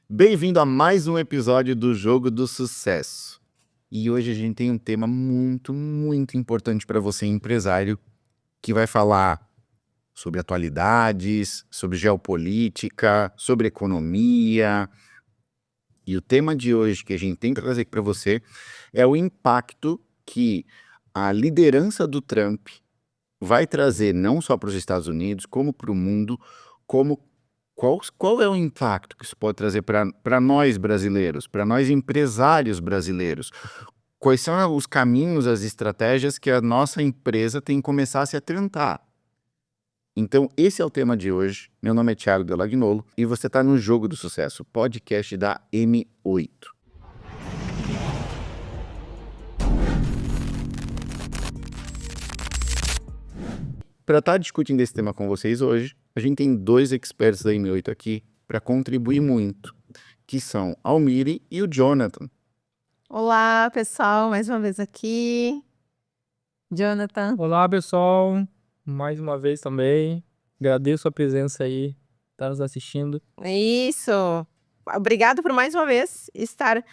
Bem-vindo a mais um episódio do Jogo do Sucesso. E hoje a gente tem um tema muito importante para você, empresário, que vai falar sobre atualidades, sobre geopolítica, sobre economia. E o tema de hoje que a gente tem para trazer aqui para você é o impacto que a liderança do Trump vai trazer não só para os Estados Unidos, como para o mundo, como qual é o impacto que isso pode trazer para nós brasileiros, para nós empresários brasileiros? Quais são os caminhos, as estratégias que a nossa empresa tem que começar a se atentar? Então, esse é o tema de hoje. Meu nome é Thiago Delagnolo e você está no Jogo do Sucesso, podcast da M8. Para estar discutindo esse tema com vocês hoje, a gente tem dois experts da M8 aqui para contribuir muito, que são a Almiri e o Jonathan. Olá, pessoal, mais uma vez aqui. Jonathan. Olá, pessoal. Mais uma vez também. Agradeço a presença aí, tá nos assistindo. Isso. Obrigado por mais uma vez estar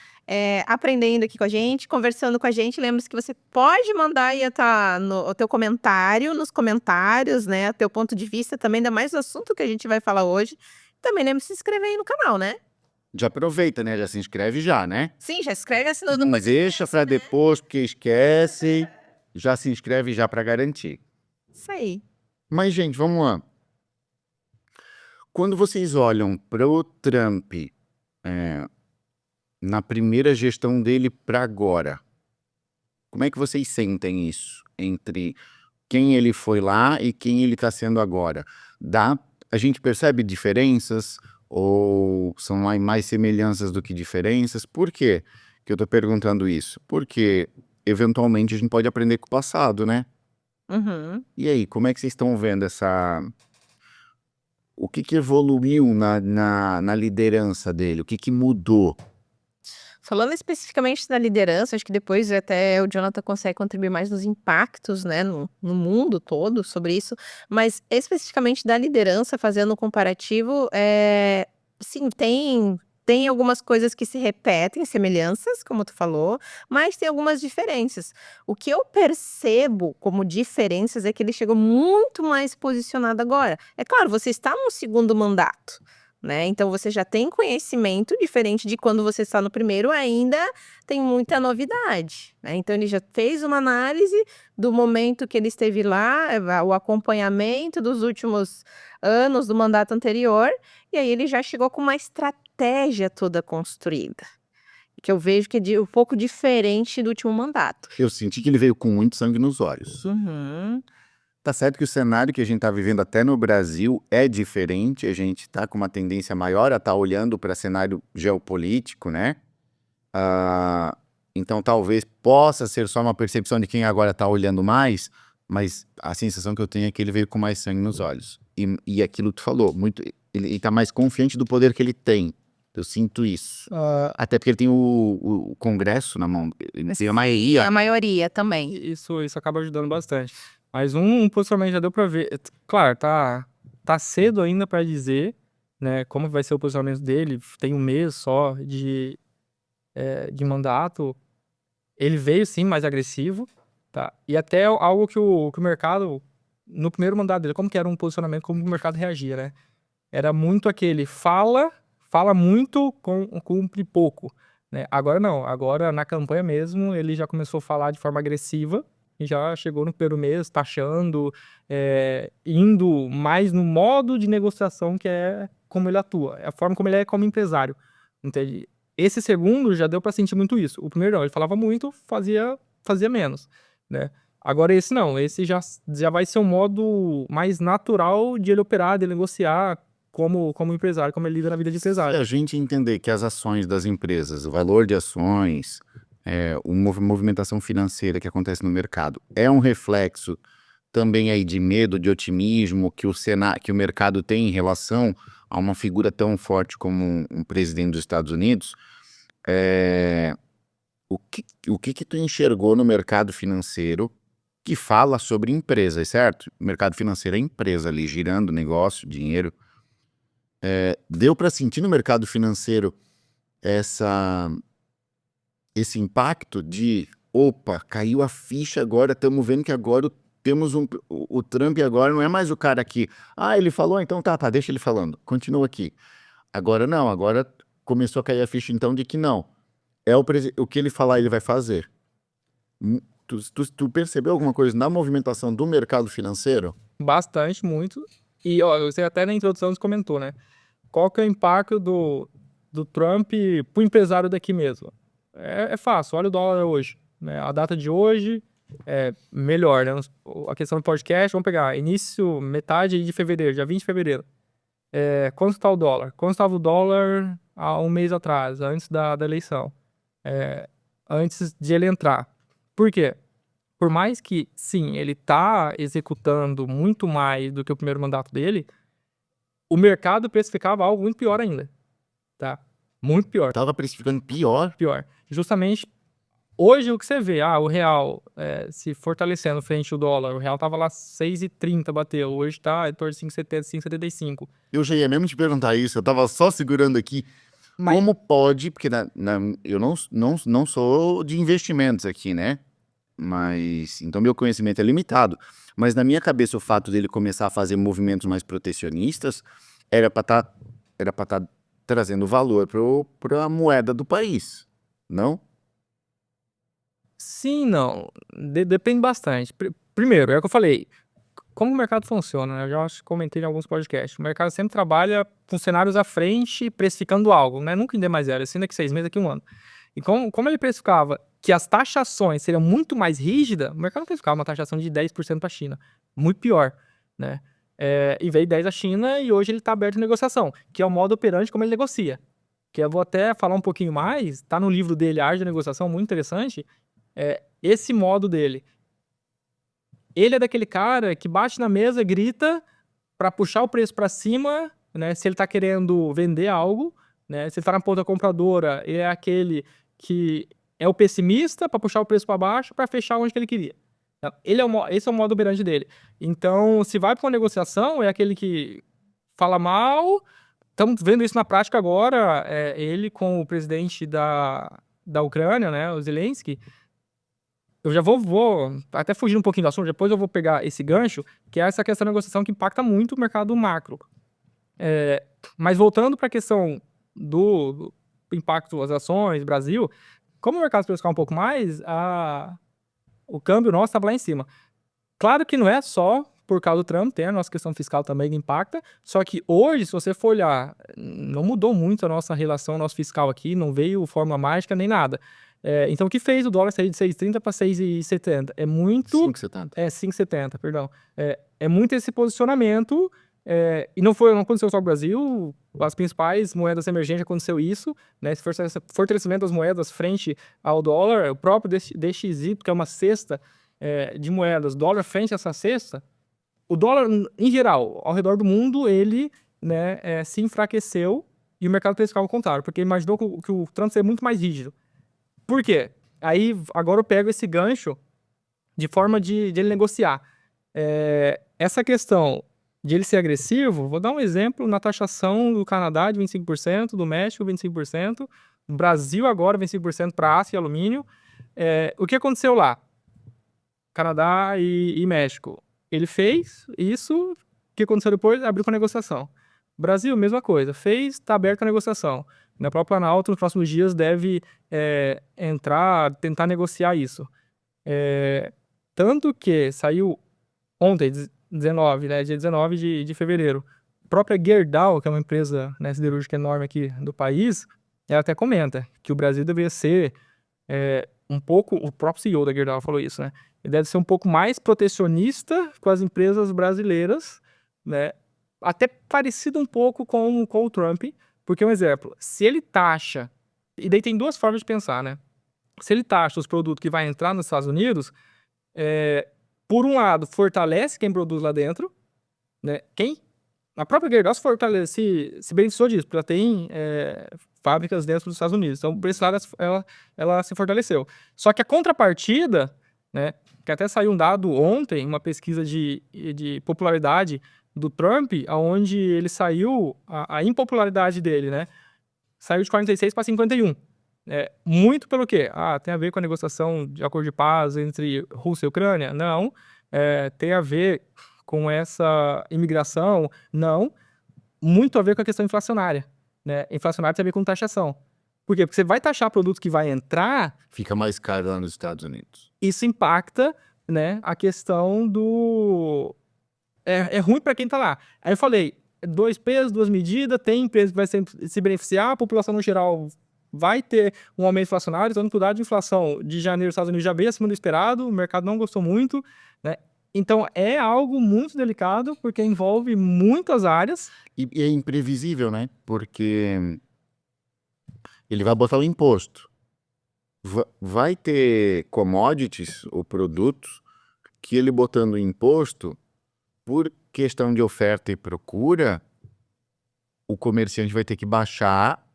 aprendendo aqui com a gente, conversando com a gente. Lembre-se que você pode mandar aí o teu comentário nos comentários, né? O teu ponto de vista também, ainda mais do assunto que a gente vai falar hoje. Também lembre-se de se inscrever aí no canal, né? Já aproveita, né? Já se inscreve já, né? Sim, já escreve assim no Mas deixa para depois, porque esquece. Já se inscreve já para garantir. Isso aí. Mas, gente, vamos lá. Quando vocês olham para o Trump, na primeira gestão dele para agora, como é que vocês sentem isso entre quem ele foi lá e quem ele está sendo agora? A gente percebe diferenças ou são mais semelhanças do que diferenças? Por quê que eu estou perguntando isso? Porque, eventualmente, a gente pode aprender com o passado, né? Uhum. E aí, como é que vocês estão vendo o que evoluiu na liderança dele? O que mudou? Falando especificamente da liderança, acho que depois até o Jonathan consegue contribuir mais nos impactos, né, no mundo todo sobre isso, mas especificamente da liderança, fazendo um comparativo, sim, tem algumas coisas que se repetem, semelhanças, como tu falou, mas tem algumas diferenças. O que eu percebo como diferenças é que ele chegou muito mais posicionado agora. É claro, você está num segundo mandato, né? Então você já tem conhecimento, diferente de quando você está no primeiro, ainda tem muita novidade, né? Então ele já fez uma análise do momento que ele esteve lá, o acompanhamento dos últimos anos do mandato anterior, e aí ele já chegou com uma estratégia toda construída, que eu vejo que é um pouco diferente do último mandato. Eu senti que ele veio com muito sangue nos olhos. Uhum. Tá certo que o cenário que a gente tá vivendo até no Brasil é diferente, a gente tá com uma tendência maior a estar olhando para cenário geopolítico, né? Então talvez possa ser só uma percepção de quem agora tá olhando mais, mas a sensação que eu tenho é que ele veio com mais sangue nos olhos. E aquilo que tu falou, ele tá mais confiante do poder que ele tem. Eu sinto isso. Até porque ele tem o Congresso na mão, ele tem a maioria. A maioria também. Isso acaba ajudando bastante. Mas um posicionamento já deu pra ver. Claro, tá cedo ainda pra dizer, né, como vai ser o posicionamento dele. Tem um mês só de mandato. Ele veio, sim, mais agressivo, tá? E até algo que o mercado, no primeiro mandato dele, como que era um posicionamento, como o mercado reagia, né? Era muito aquele fala muito, cumpre pouco, né? Agora não, agora na campanha mesmo ele já começou a falar de forma agressiva e já chegou no primeiro mês taxando, indo mais no modo de negociação, que é como ele atua, é a forma como ele é como empresário, entende? Esse segundo já deu pra sentir muito isso. O primeiro não, ele falava muito, fazia menos, né? Agora esse não, esse já vai ser um modo mais natural de ele operar, de ele negociar, como empresário, como ele lida na vida de Se empresário. a gente entender que as ações das empresas, o valor de ações, movimentação financeira que acontece no mercado, é um reflexo também aí de medo, de otimismo que o mercado tem em relação a uma figura tão forte como um presidente dos Estados Unidos, o que tu enxergou no mercado financeiro que fala sobre empresas, certo? O mercado financeiro é empresa ali, girando negócio, dinheiro. Deu para sentir no mercado financeiro esse impacto de, opa, caiu a ficha agora, estamos vendo que agora temos o Trump agora não é mais o cara que, ele falou, então tá, deixa ele falando, continua aqui. Agora não, agora começou a cair a ficha então de que não, o que ele falar ele vai fazer. Tu percebeu alguma coisa na movimentação do mercado financeiro? Bastante, muito. E ó, você até na introdução você comentou, né? Qual que é o impacto do Trump pro empresário daqui mesmo? É fácil, olha o dólar hoje, né? A data de hoje é melhor, né? A questão do podcast, vamos pegar metade de fevereiro, dia 20 de fevereiro. Quanto está o dólar? Quanto estava o dólar há um mês atrás, antes da eleição? Antes de ele entrar. Por quê? Por mais que, sim, ele tá executando muito mais do que o primeiro mandato dele, o mercado precificava algo muito pior ainda, tá? Muito pior. Tava precificando pior? Pior. Justamente, hoje o que você vê, o real se fortalecendo frente ao dólar, o real tava lá 6,30, bateu, hoje tá em torno de 5,70, 5,75. Eu já ia mesmo te perguntar isso, eu tava só segurando aqui. Mas- Como pode, porque eu não sou de investimentos aqui, né? Mas, então meu conhecimento é limitado. Mas na minha cabeça o fato dele começar a fazer movimentos mais protecionistas era para tá trazendo valor para a moeda do país, não? Sim, não. Depende bastante. Primeiro, é o que eu falei. Como o mercado funciona, né? Eu já acho que comentei em alguns podcasts. O mercado sempre trabalha com cenários à frente, precificando algo, né? Nunca em D mais zero, assim daqui 6 meses, daqui 1 ano. E como ele precificava que as taxações seriam muito mais rígidas, o mercado não precificava uma taxação de 10% para a China. Muito pior, né? E veio 10% a China e hoje ele está aberto à negociação, que é o modo operante como ele negocia. Que eu vou até falar um pouquinho mais, está no livro dele, Arte de Negociação, muito interessante. Esse modo dele. Ele é daquele cara que bate na mesa, grita para puxar o preço para cima, né? Se ele tá querendo vender algo, né? Se ele tá na ponta compradora, ele é aquele que é o pessimista para puxar o preço para baixo para fechar onde que ele queria. Esse é o modo operante dele. Então, se vai para uma negociação, é aquele que fala mal. Estamos vendo isso na prática agora. Ele com o presidente da Ucrânia, né? O Zelensky. Eu já vou até fugir um pouquinho do assunto, depois eu vou pegar esse gancho, que é essa questão da negociação que impacta muito o mercado macro. Mas voltando para a questão do impacto das ações, Brasil, como o mercado precificar um pouco mais, o câmbio nosso estava lá em cima. Claro que não é só por causa do Trump, tem a nossa questão fiscal também que impacta, só que hoje, se você for olhar, não mudou muito a nossa relação, nosso fiscal aqui, não veio fórmula mágica nem nada. Então, o que fez o dólar sair de 6,30 para 6,70? É muito... 5,70. 5,70, perdão. É muito esse posicionamento, e não aconteceu só no Brasil, as principais moedas emergentes aconteceu isso, né? Esse fortalecimento das moedas frente ao dólar, o próprio DXY, que é uma cesta de moedas, dólar frente a essa cesta, o dólar, em geral, ao redor do mundo, ele se enfraqueceu e o mercado precificava ao contrário, porque imaginou que o Trump seria muito mais rígido. Por quê? Aí, agora eu pego esse gancho de forma de ele negociar. Essa questão de ele ser agressivo, vou dar um exemplo na taxação do Canadá de 25%, do México 25%, do Brasil agora 25% para aço e alumínio. O que aconteceu lá? Canadá e México. Ele fez isso, o que aconteceu depois? Abriu com a negociação. Brasil, mesma coisa. Fez, está aberto a negociação. Na própria Planalto, nos próximos dias, deve entrar, tentar negociar isso. Tanto que saiu ontem, 19, né, dia 19 de fevereiro, a própria Gerdau, que é uma empresa siderúrgica enorme aqui do país, ela até comenta que o Brasil deveria ser um pouco, o próprio CEO da Gerdau falou isso, né? Ele deve ser um pouco mais protecionista com as empresas brasileiras, né? Até parecido um pouco com o Trump, porque, um exemplo, se ele taxa, e daí tem duas formas de pensar, né? Se ele taxa os produtos que vai entrar nos Estados Unidos, por um lado, fortalece quem produz lá dentro, né? A própria Gerdau se beneficiou disso, porque ela tem fábricas dentro dos Estados Unidos. Então, por esse lado, ela se fortaleceu. Só que a contrapartida, né? Que até saiu um dado ontem, uma pesquisa de popularidade do Trump, onde ele saiu, a impopularidade dele, né? Saiu de 46 para 51. Muito pelo quê? Tem a ver com a negociação de acordo de paz entre Rússia e Ucrânia? Não. Tem a ver com essa imigração? Não. Muito a ver com a questão inflacionária, né? Inflacionária tem a ver com taxação. Por quê? Porque você vai taxar produtos que vai entrar, Fica mais caro lá nos Estados Unidos. isso impacta, né, a questão do... É ruim para quem tá lá. Aí eu falei, 2 pesos, 2 medidas, tem empresa que vai se beneficiar, a população no geral vai ter um aumento inflacionário, então o dado de inflação de janeiro dos Estados Unidos já veio acima do esperado, o mercado não gostou muito, né? Então é algo muito delicado, porque envolve muitas áreas. E é imprevisível, né? Porque ele vai botar o imposto. Vai ter commodities ou produtos que ele botando o imposto, por questão de oferta e procura, o comerciante vai ter que baixar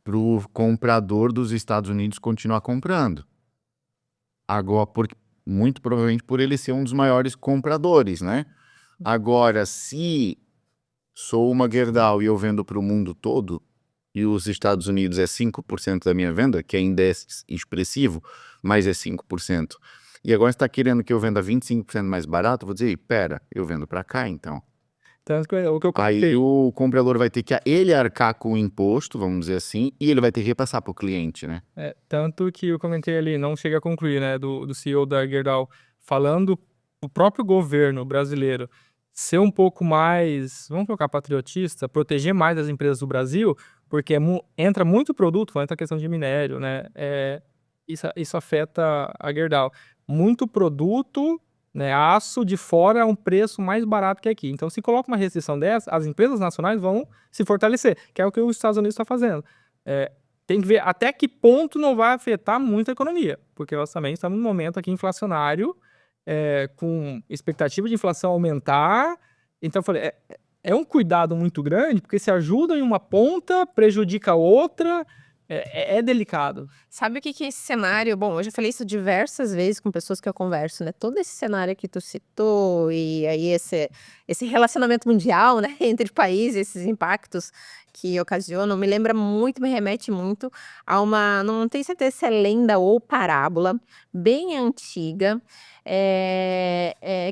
para o comprador dos Estados Unidos continuar comprando. Agora, muito provavelmente por ele ser um dos maiores compradores, né? Agora, se sou uma Gerdau e eu vendo para o mundo todo, e os Estados Unidos é 5% da minha venda, que ainda é expressivo, mas é 5%. E agora você está querendo que eu venda 25% mais barato? Vou dizer, pera, eu vendo para cá então. Tanto que o que eu Aí o comprador vai ter que ele arcar com o imposto, vamos dizer assim, e ele vai ter que repassar para o cliente, né? Tanto que eu comentei ali, não chega a concluir, né, do CEO da Gerdau, falando o próprio governo brasileiro ser um pouco mais, vamos colocar patriotista, proteger mais as empresas do Brasil, porque entra muito produto, entra a questão de minério, né, isso afeta a Gerdau. Muito produto, né, aço de fora a um preço mais barato que aqui. Então, se coloca uma restrição dessa, as empresas nacionais vão se fortalecer, que é o que os Estados Unidos está fazendo. Tem que ver até que ponto não vai afetar muito a economia, porque nós também estamos num momento aqui inflacionário, com expectativa de inflação aumentar. Então, eu falei, é um cuidado muito grande, porque se ajuda em uma ponta, prejudica a outra, é delicado. Sabe o que que é esse cenário? Bom, eu já falei isso diversas vezes com pessoas que eu converso, né? Todo esse cenário que tu citou e aí esse relacionamento mundial, né, entre países, esses impactos que ocasionam, me lembra muito, me remete muito a uma, não tenho certeza se é lenda ou parábola, bem antiga,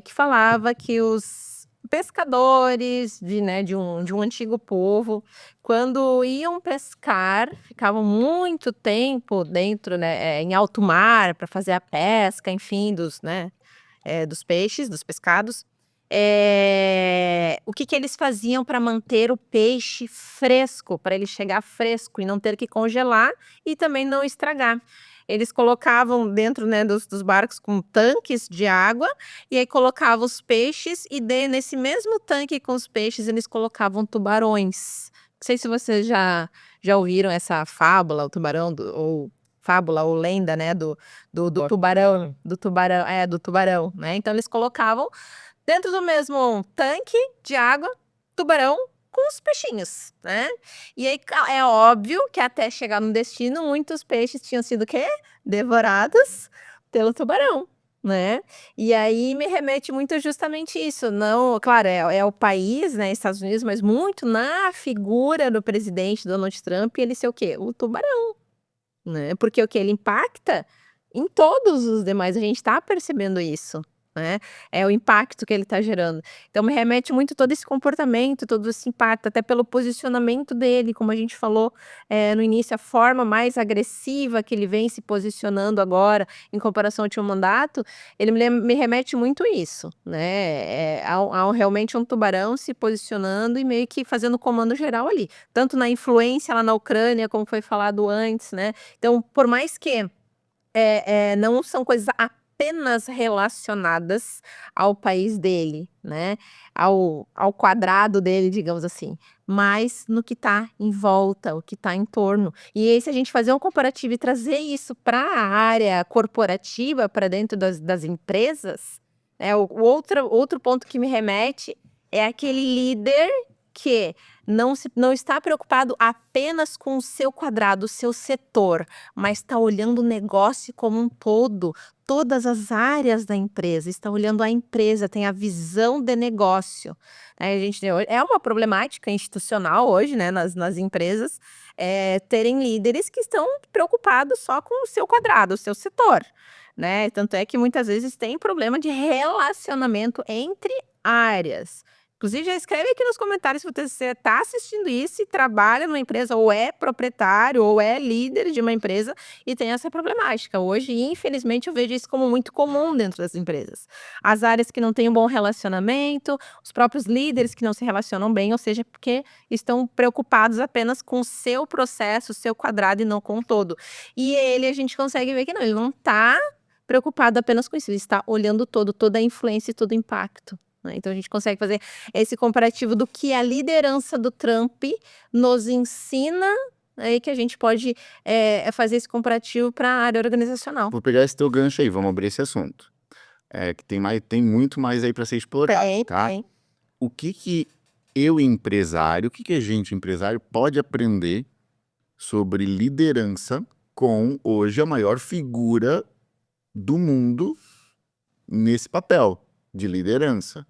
que falava que os pescadores de um antigo povo, quando iam pescar, ficavam muito tempo dentro, né, em alto mar para fazer a pesca, enfim, dos peixes, dos pescados. O que que eles faziam para manter o peixe fresco, para ele chegar fresco e não ter que congelar e também não estragar? Eles colocavam dentro, né, dos barcos com tanques de água e aí colocavam os peixes e nesse mesmo tanque com os peixes eles colocavam tubarões. Não sei se vocês já ouviram essa fábula, o tubarão, ou fábula ou lenda, né, do tubarão, do tubarão, né? Então eles colocavam dentro do mesmo tanque de água, tubarão com os peixinhos, né? E aí é óbvio que até chegar no destino, muitos peixes tinham sido o quê? Devorados pelo tubarão, né? E aí me remete muito justamente isso. Não, claro, é o país, né, Estados Unidos, mas muito na figura do presidente Donald Trump, ele ser o quê? O tubarão, né? Porque o que ele impacta em todos os demais, a gente está percebendo isso, né? É o impacto que ele está gerando. Então me remete muito todo esse comportamento, todo esse impacto, até pelo posicionamento dele, como a gente falou no início, a forma mais agressiva que ele vem se posicionando agora, em comparação ao último mandato, ele me remete muito isso, né? Há realmente um tubarão se posicionando e meio que fazendo o comando geral ali, tanto na influência lá na Ucrânia, como foi falado antes, né? Então, por mais que não são coisas apenas relacionadas ao país dele, né? Ao quadrado dele, digamos assim, mas no que está em volta, o que está em torno. E aí, se a gente fazer um comparativo e trazer isso para a área corporativa, para dentro das empresas, o outro ponto que me remete é aquele líder que não está preocupado apenas com o seu quadrado, o seu setor, mas está olhando o negócio como um todo, todas as áreas da empresa, está olhando a empresa, tem a visão de negócio. A gente é uma problemática institucional hoje, né, nas empresas, terem líderes que estão preocupados só com o seu quadrado, o seu setor, né? Tanto é que muitas vezes tem problema de relacionamento entre áreas. Inclusive, já escreve aqui nos comentários se você está assistindo isso e trabalha numa empresa, ou é proprietário, ou é líder de uma empresa e tem essa problemática. Hoje, infelizmente, eu vejo isso como muito comum dentro das empresas. As áreas que não têm um bom relacionamento, os próprios líderes que não se relacionam bem, ou seja, porque estão preocupados apenas com o seu processo, o seu quadrado e não com o todo. E a gente consegue ver que não, ele não está preocupado apenas com isso, ele está olhando todo, toda a influência e todo o impacto. Então a gente consegue fazer esse comparativo do que a liderança do Trump nos ensina, aí que a gente pode fazer esse comparativo para a área organizacional. Vou pegar esse teu gancho aí, vamos abrir esse assunto. Que tem muito mais aí para ser explorado, tá? Tem. O que eu, empresário, o que a gente, empresário, pode aprender sobre liderança com hoje a maior figura do mundo nesse papel de liderança?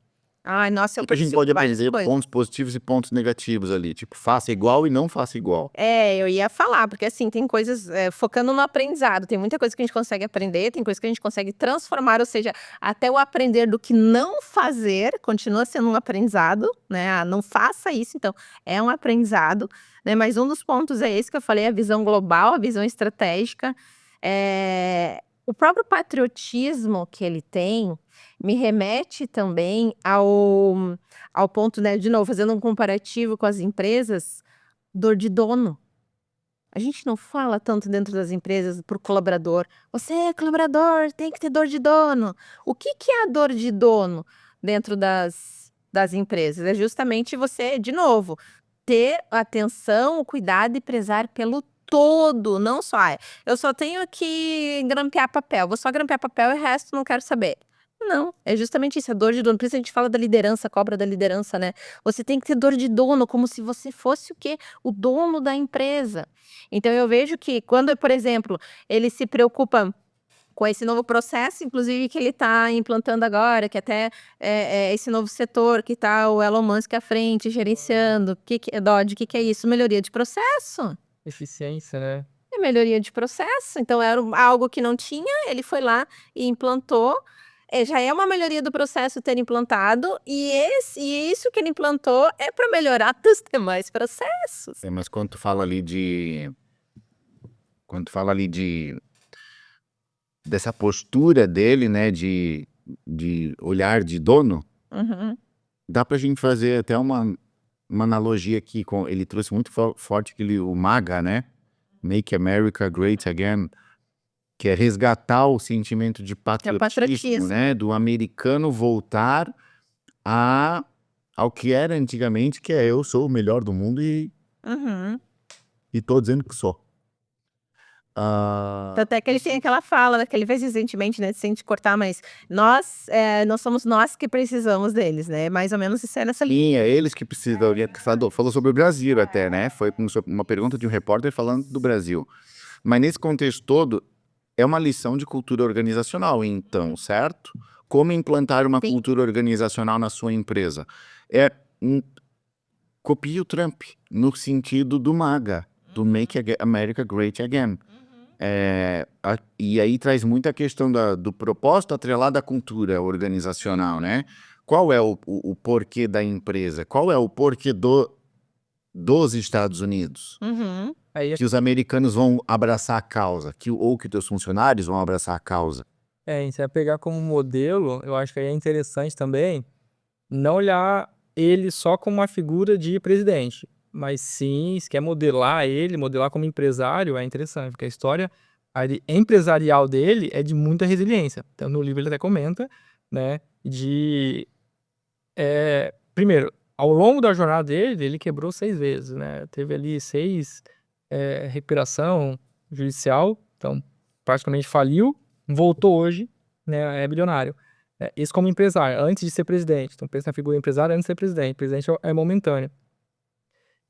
Ai, nossa, eu O que a gente participo pode de várias aprender coisas. pontos positivos e pontos negativos ali? Tipo, faça igual e não faça igual. Eu ia falar, porque assim, tem coisas, focando no aprendizado, tem muita coisa que a gente consegue aprender, tem coisa que a gente consegue transformar, ou seja, até o aprender do que não fazer continua sendo um aprendizado, né? Ah, não faça isso, então é um aprendizado, né? Mas um dos pontos é esse que eu falei, a visão global, a visão estratégica. O próprio patriotismo que ele tem me remete também ao ponto, né, de novo, fazendo um comparativo com as empresas, dor de dono. A gente não fala tanto dentro das empresas para o colaborador. Você é colaborador, tem que ter dor de dono. O que é a dor de dono dentro das empresas? É justamente você, de novo, ter atenção, o cuidado e prezar pelo todo, não só, eu só tenho que grampear papel, vou só grampear papel e o resto não quero saber. Não, é justamente isso, a dor de dono. Por isso a gente fala da liderança, cobra da liderança, né? Você tem que ter dor de dono, como se você fosse o quê? O dono da empresa. Então eu vejo que quando, por exemplo, ele se preocupa com esse novo processo, inclusive que ele está implantando agora, que até esse novo setor que está o Elon Musk à frente, gerenciando. Dodge, o que é isso? Melhoria de processo. Eficiência, né? É melhoria de processo. Então era algo que não tinha, ele foi lá e implantou. Já é uma melhoria do processo ter implantado, e isso que ele implantou é para melhorar os demais processos. Mas quando tu fala ali dessa postura dele, né, de olhar de dono, Uhum. dá pra gente fazer até uma analogia aqui ele trouxe muito forte o MAGA, né? Make America Great Again, que é resgatar o sentimento de patriotismo, né? Do americano voltar ao que era antigamente, que eu sou o melhor do mundo e tô dizendo que sou. Até que ele tem aquela fala, que ele fez recentemente, né? Sem te cortar, mas nós somos nós que precisamos deles, né? Mais ou menos isso é nessa linha. Sim, é eles que precisam. Falou sobre o Brasil até, né? Foi uma pergunta de um repórter falando do Brasil. Mas nesse contexto todo, é uma lição de cultura organizacional, então, certo? Como implantar uma cultura organizacional na sua empresa? Copie o Trump, no sentido do MAGA, do Make America Great Again. E aí traz muita questão do propósito atrelado à cultura organizacional, né? Qual é o porquê da empresa? Qual é o porquê dos Estados Unidos? Que os americanos vão abraçar a causa, ou que teus funcionários vão abraçar a causa. E você vai pegar como modelo, eu acho que aí é interessante também não olhar ele só como uma figura de presidente, mas sim, se quer modelar como empresário, é interessante, porque a história empresarial dele é de muita resiliência. Então, no livro ele até comenta, né, primeiro, ao longo da jornada dele, ele quebrou 6 vezes, né, teve ali 6 recuperação judicial, então praticamente faliu, voltou hoje, né, é bilionário. Isso como empresário, antes de ser presidente. Então pensa na figura empresária antes de ser presidente. Presidente é momentâneo.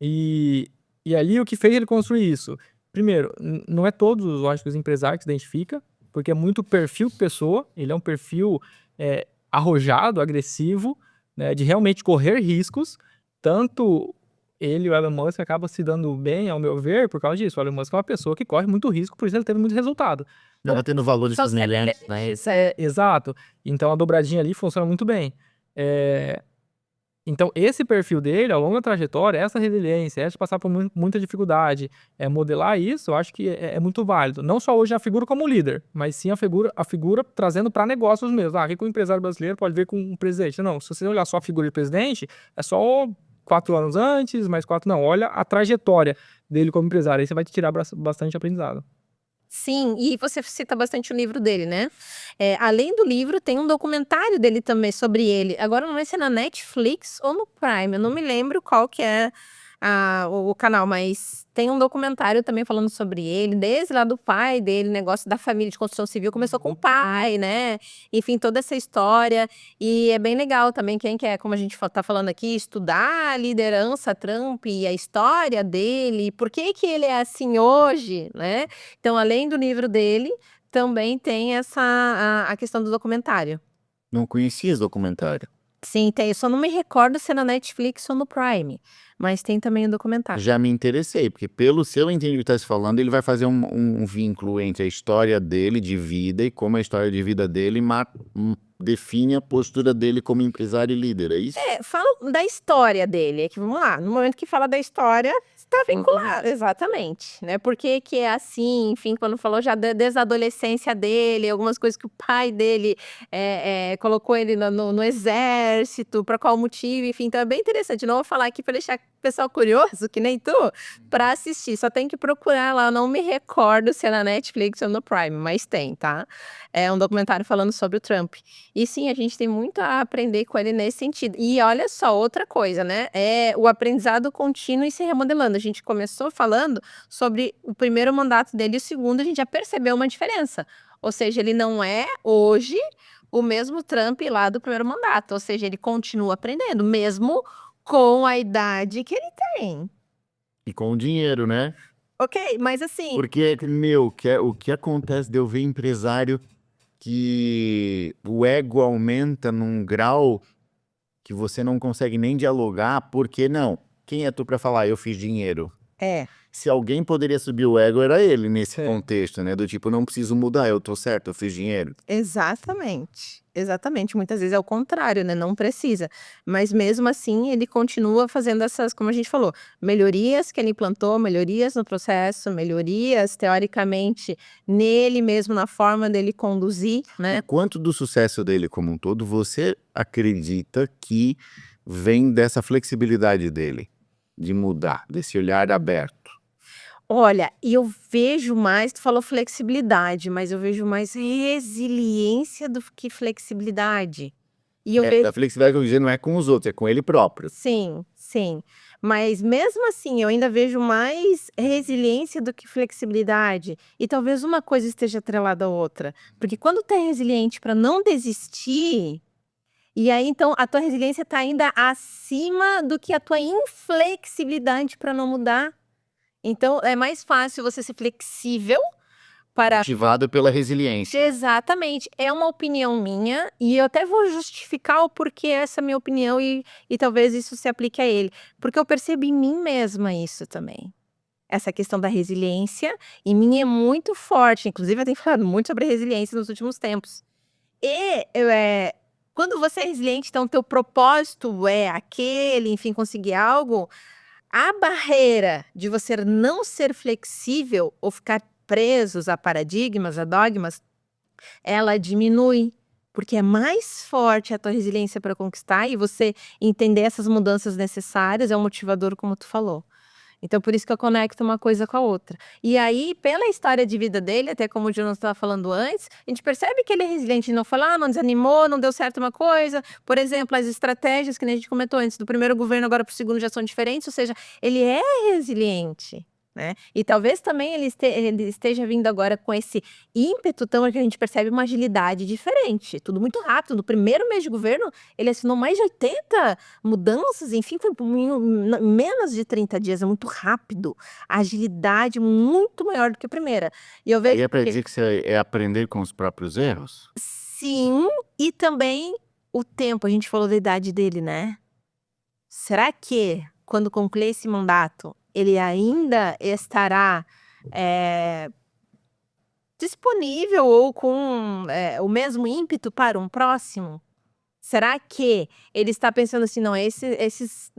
E ali o que fez ele construir isso? Primeiro, não é todos, lógico, os empresários que se identifica, porque é muito perfil pessoa, ele é um perfil arrojado, agressivo, né, de realmente correr riscos, tanto ele e o Elon Musk acaba se dando bem, ao meu ver, por causa disso. O Elon Musk é uma pessoa que corre muito risco, por isso ele teve muito resultado. Ela tendo valores Só- semelhantes, né? Exato. Então a dobradinha ali funciona muito bem. Então, esse perfil dele, ao longo da trajetória, essa resiliência, essa de passar por muita dificuldade, modelar isso, eu acho que é muito válido. Não só hoje a figura como líder, mas sim a figura trazendo para negócios mesmo. O que o empresário brasileiro pode ver com um presidente? Não, se você olhar só a figura de presidente, é só 4 anos antes, mais 4, não. Olha a trajetória dele como empresário, aí você vai te tirar bastante aprendizado. Sim, e você cita bastante o livro dele, né? Além do livro, tem um documentário dele também sobre ele. Agora não sei se é na Netflix ou no Prime, eu não me lembro qual que é o canal, mas tem um documentário também falando sobre ele, desde lá do pai dele, negócio da família de construção civil, começou com o pai, né? Enfim, toda essa história. E é bem legal também, quem quer, como a gente tá falando aqui, estudar a liderança Trump e a história dele, por que que ele é assim hoje, né? Então, além do livro dele, também tem a questão do documentário. Não conhecia esse documentário. Sim, tem. Eu só não me recordo se é na Netflix ou no Prime, mas tem também o documentário. Já me interessei, porque pelo seu entendimento que está se falando, ele vai fazer um vínculo entre a história dele de vida e como a história de vida dele define a postura dele como empresário e líder, é isso? Fala da história dele, é que vamos lá, no momento que fala da história, está vinculado, exatamente, né? Por que que é assim, enfim, quando falou já desde a adolescência dele, algumas coisas que o pai dele colocou ele no exército, para qual motivo, enfim, então é bem interessante. Não vou falar aqui para deixar o pessoal curioso, que nem tu, para assistir, só tem que procurar lá, eu não me recordo se é na Netflix ou no Prime, mas tem, tá? É um documentário falando sobre o Trump. E sim, a gente tem muito a aprender com ele nesse sentido. E olha só, outra coisa, né? É o aprendizado contínuo e se remodelando. A gente começou falando sobre o primeiro mandato dele e o segundo, a gente já percebeu uma diferença. Ou seja, ele não é hoje o mesmo Trump lá do primeiro mandato. Ou seja, ele continua aprendendo, mesmo com a idade que ele tem. E com o dinheiro, né? Ok, mas assim. Porque, o que acontece de eu ver empresário que o ego aumenta num grau que você não consegue nem dialogar, porque não? Quem é tu para falar, eu fiz dinheiro? Se alguém poderia subir o ego, era ele nesse contexto, né? Do tipo, não preciso mudar, eu tô certo, eu fiz dinheiro. Exatamente, exatamente. Muitas vezes é o contrário, né? Não precisa. Mas mesmo assim, ele continua fazendo essas, como a gente falou, melhorias que ele implantou, melhorias no processo, melhorias, teoricamente, nele mesmo, na forma dele conduzir, né? Quanto do sucesso dele como um todo você acredita que vem dessa flexibilidade dele, de mudar, desse olhar aberto? Olha, eu vejo mais, tu falou flexibilidade, mas eu vejo mais resiliência do que flexibilidade. E eu vejo. A flexibilidade que eu dizer não é com os outros, é com ele próprio. Sim, sim. Mas mesmo assim, eu ainda vejo mais resiliência do que flexibilidade. E talvez uma coisa esteja atrelada à outra. Porque quando tu é resiliente para não desistir, e aí então a tua resiliência está ainda acima do que a tua inflexibilidade para não mudar. Então é mais fácil você ser flexível para. Motivado pela resiliência. Exatamente, é uma opinião minha e eu até vou justificar o porquê essa é a minha opinião e talvez isso se aplique a ele, porque eu percebo em mim mesma isso também. Essa questão da resiliência em mim é muito forte, inclusive eu tenho falado muito sobre resiliência nos últimos tempos. E quando você é resiliente, então teu propósito é aquele, enfim, conseguir algo, a barreira de você não ser flexível ou ficar presos a paradigmas, a dogmas, ela diminui, porque é mais forte a tua resiliência para conquistar e você entender essas mudanças necessárias é um motivador, como tu falou. Então, por isso que eu conecto uma coisa com a outra. E aí, pela história de vida dele, até como o Jonas estava falando antes, a gente percebe que ele é resiliente, não foi lá, não desanimou, não deu certo uma coisa. Por exemplo, as estratégias que a gente comentou antes, do primeiro governo agora para o segundo já são diferentes, ou seja, ele é resiliente, né? E talvez também ele esteja vindo agora com esse ímpeto tão que a gente percebe uma agilidade diferente, tudo muito rápido. No primeiro mês de governo, ele assinou mais de 80 mudanças, enfim, foi em menos de 30 dias, é muito rápido. A agilidade muito maior do que a primeira. E eu Aí vejo é pra que dizer que você é aprender com os próprios erros? sim, e também o tempo, a gente falou da idade dele, né? Será que, quando concluir esse mandato, ele ainda estará disponível ou com o mesmo ímpeto para um próximo? Será que ele está pensando assim, não, esse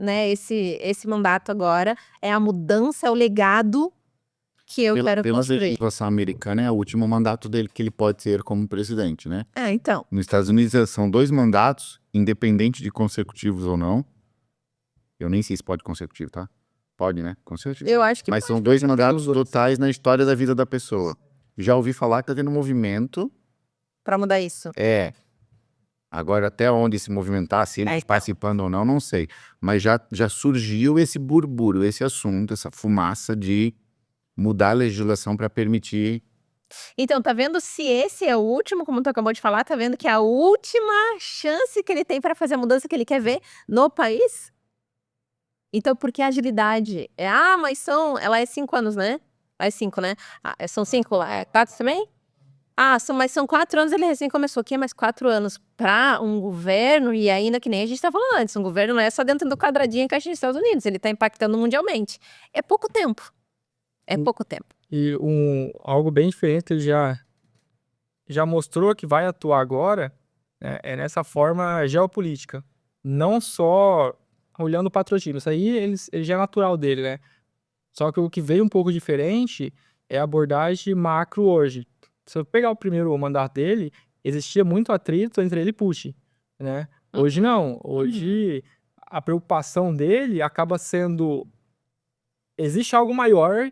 mandato agora é a mudança, é o legado que eu quero Pela construir? legislação americana, é o último mandato dele que ele pode ter como presidente, né? Então. Nos Estados Unidos são 2 mandatos, independente de consecutivos ou não. Eu nem sei se pode consecutivo, tá? Pode, né? Consecutivo. Eu acho que Mas são 2 mandatos totais na história da vida da pessoa. Já ouvi falar que tá tendo movimento. para mudar isso. Agora, até onde se movimentar, se ele Então. participando ou não, não sei. Mas já surgiu esse burburinho, esse assunto, essa fumaça de mudar a legislação para permitir. Então, tá vendo se esse é o último, como tu acabou de falar, tá vendo que é a última chance que ele tem para fazer a mudança que ele quer ver no país? Então, por que a agilidade? Mas ela é 5 anos, né? Ela é 5, né? São 5 lá, 4 também? Mas são 4 anos, ele recém começou. O quê? Mais 4 anos para um governo, e ainda que nem a gente tá falando antes, um governo não é só dentro do quadradinho que a gente Estados Unidos, ele tá impactando mundialmente. É pouco tempo. É pouco tempo. E algo bem diferente, ele já mostrou que vai atuar agora, né, é nessa forma geopolítica. Não só olhando o patriotismo, isso aí ele já é natural dele, né? Só que o que veio um pouco diferente é a abordagem macro hoje. Se eu pegar o primeiro mandato dele, existia muito atrito entre ele e Putin, né? Hoje não. Hoje a preocupação dele acaba sendo... Existe algo maior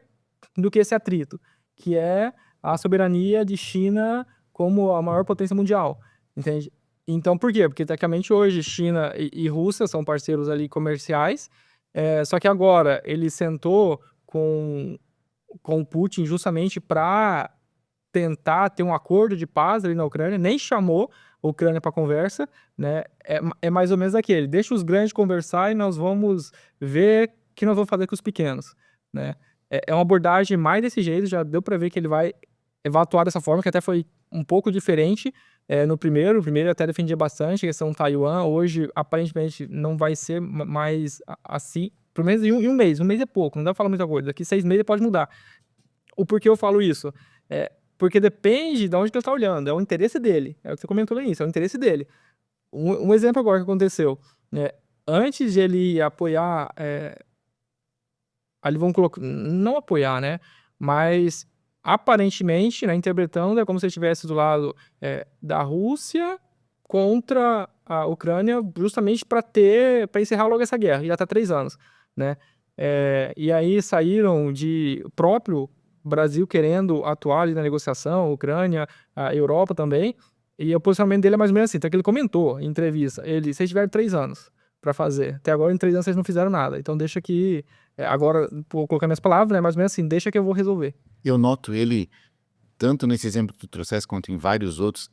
do que esse atrito, que é a soberania de China como a maior potência mundial, entende? Então, por quê? Porque, tecnicamente, hoje, China e Rússia são parceiros ali comerciais, só que agora ele sentou com o Putin justamente para tentar ter um acordo de paz ali na Ucrânia, nem chamou a Ucrânia para conversa, né? É mais ou menos aquele, deixa os grandes conversar e nós vamos ver o que nós vamos fazer com os pequenos, né? É uma abordagem mais desse jeito, já deu para ver que ele vai atuar dessa forma, que até foi um pouco diferente no primeiro. O primeiro até defendia bastante a questão do Taiwan, hoje aparentemente não vai ser mais assim, pelo menos em um mês. Um mês é pouco, não dá pra falar muita coisa, daqui 6 meses pode mudar. O porquê eu falo isso? Porque depende de onde que ele tá olhando, é o interesse dele, é o que você comentou no início, é o interesse dele. Um exemplo agora que aconteceu, antes de ele apoiar... ali vão colocar, não apoiar, né? Mas aparentemente, né, interpretando, é como se ele estivesse do lado da Rússia contra a Ucrânia, justamente para encerrar logo essa guerra, e já tá 3 anos, né? E aí saíram o próprio Brasil querendo atuar ali na negociação, a Ucrânia, a Europa também, e o posicionamento dele é mais ou menos assim, até que ele comentou em entrevista, vocês tiveram 3 anos para fazer, até agora em 3 anos vocês não fizeram nada, então deixa que agora, vou colocar minhas palavras, né? Mais ou menos assim, deixa que eu vou resolver. Eu noto ele, tanto nesse exemplo que tu trouxeste, quanto em vários outros,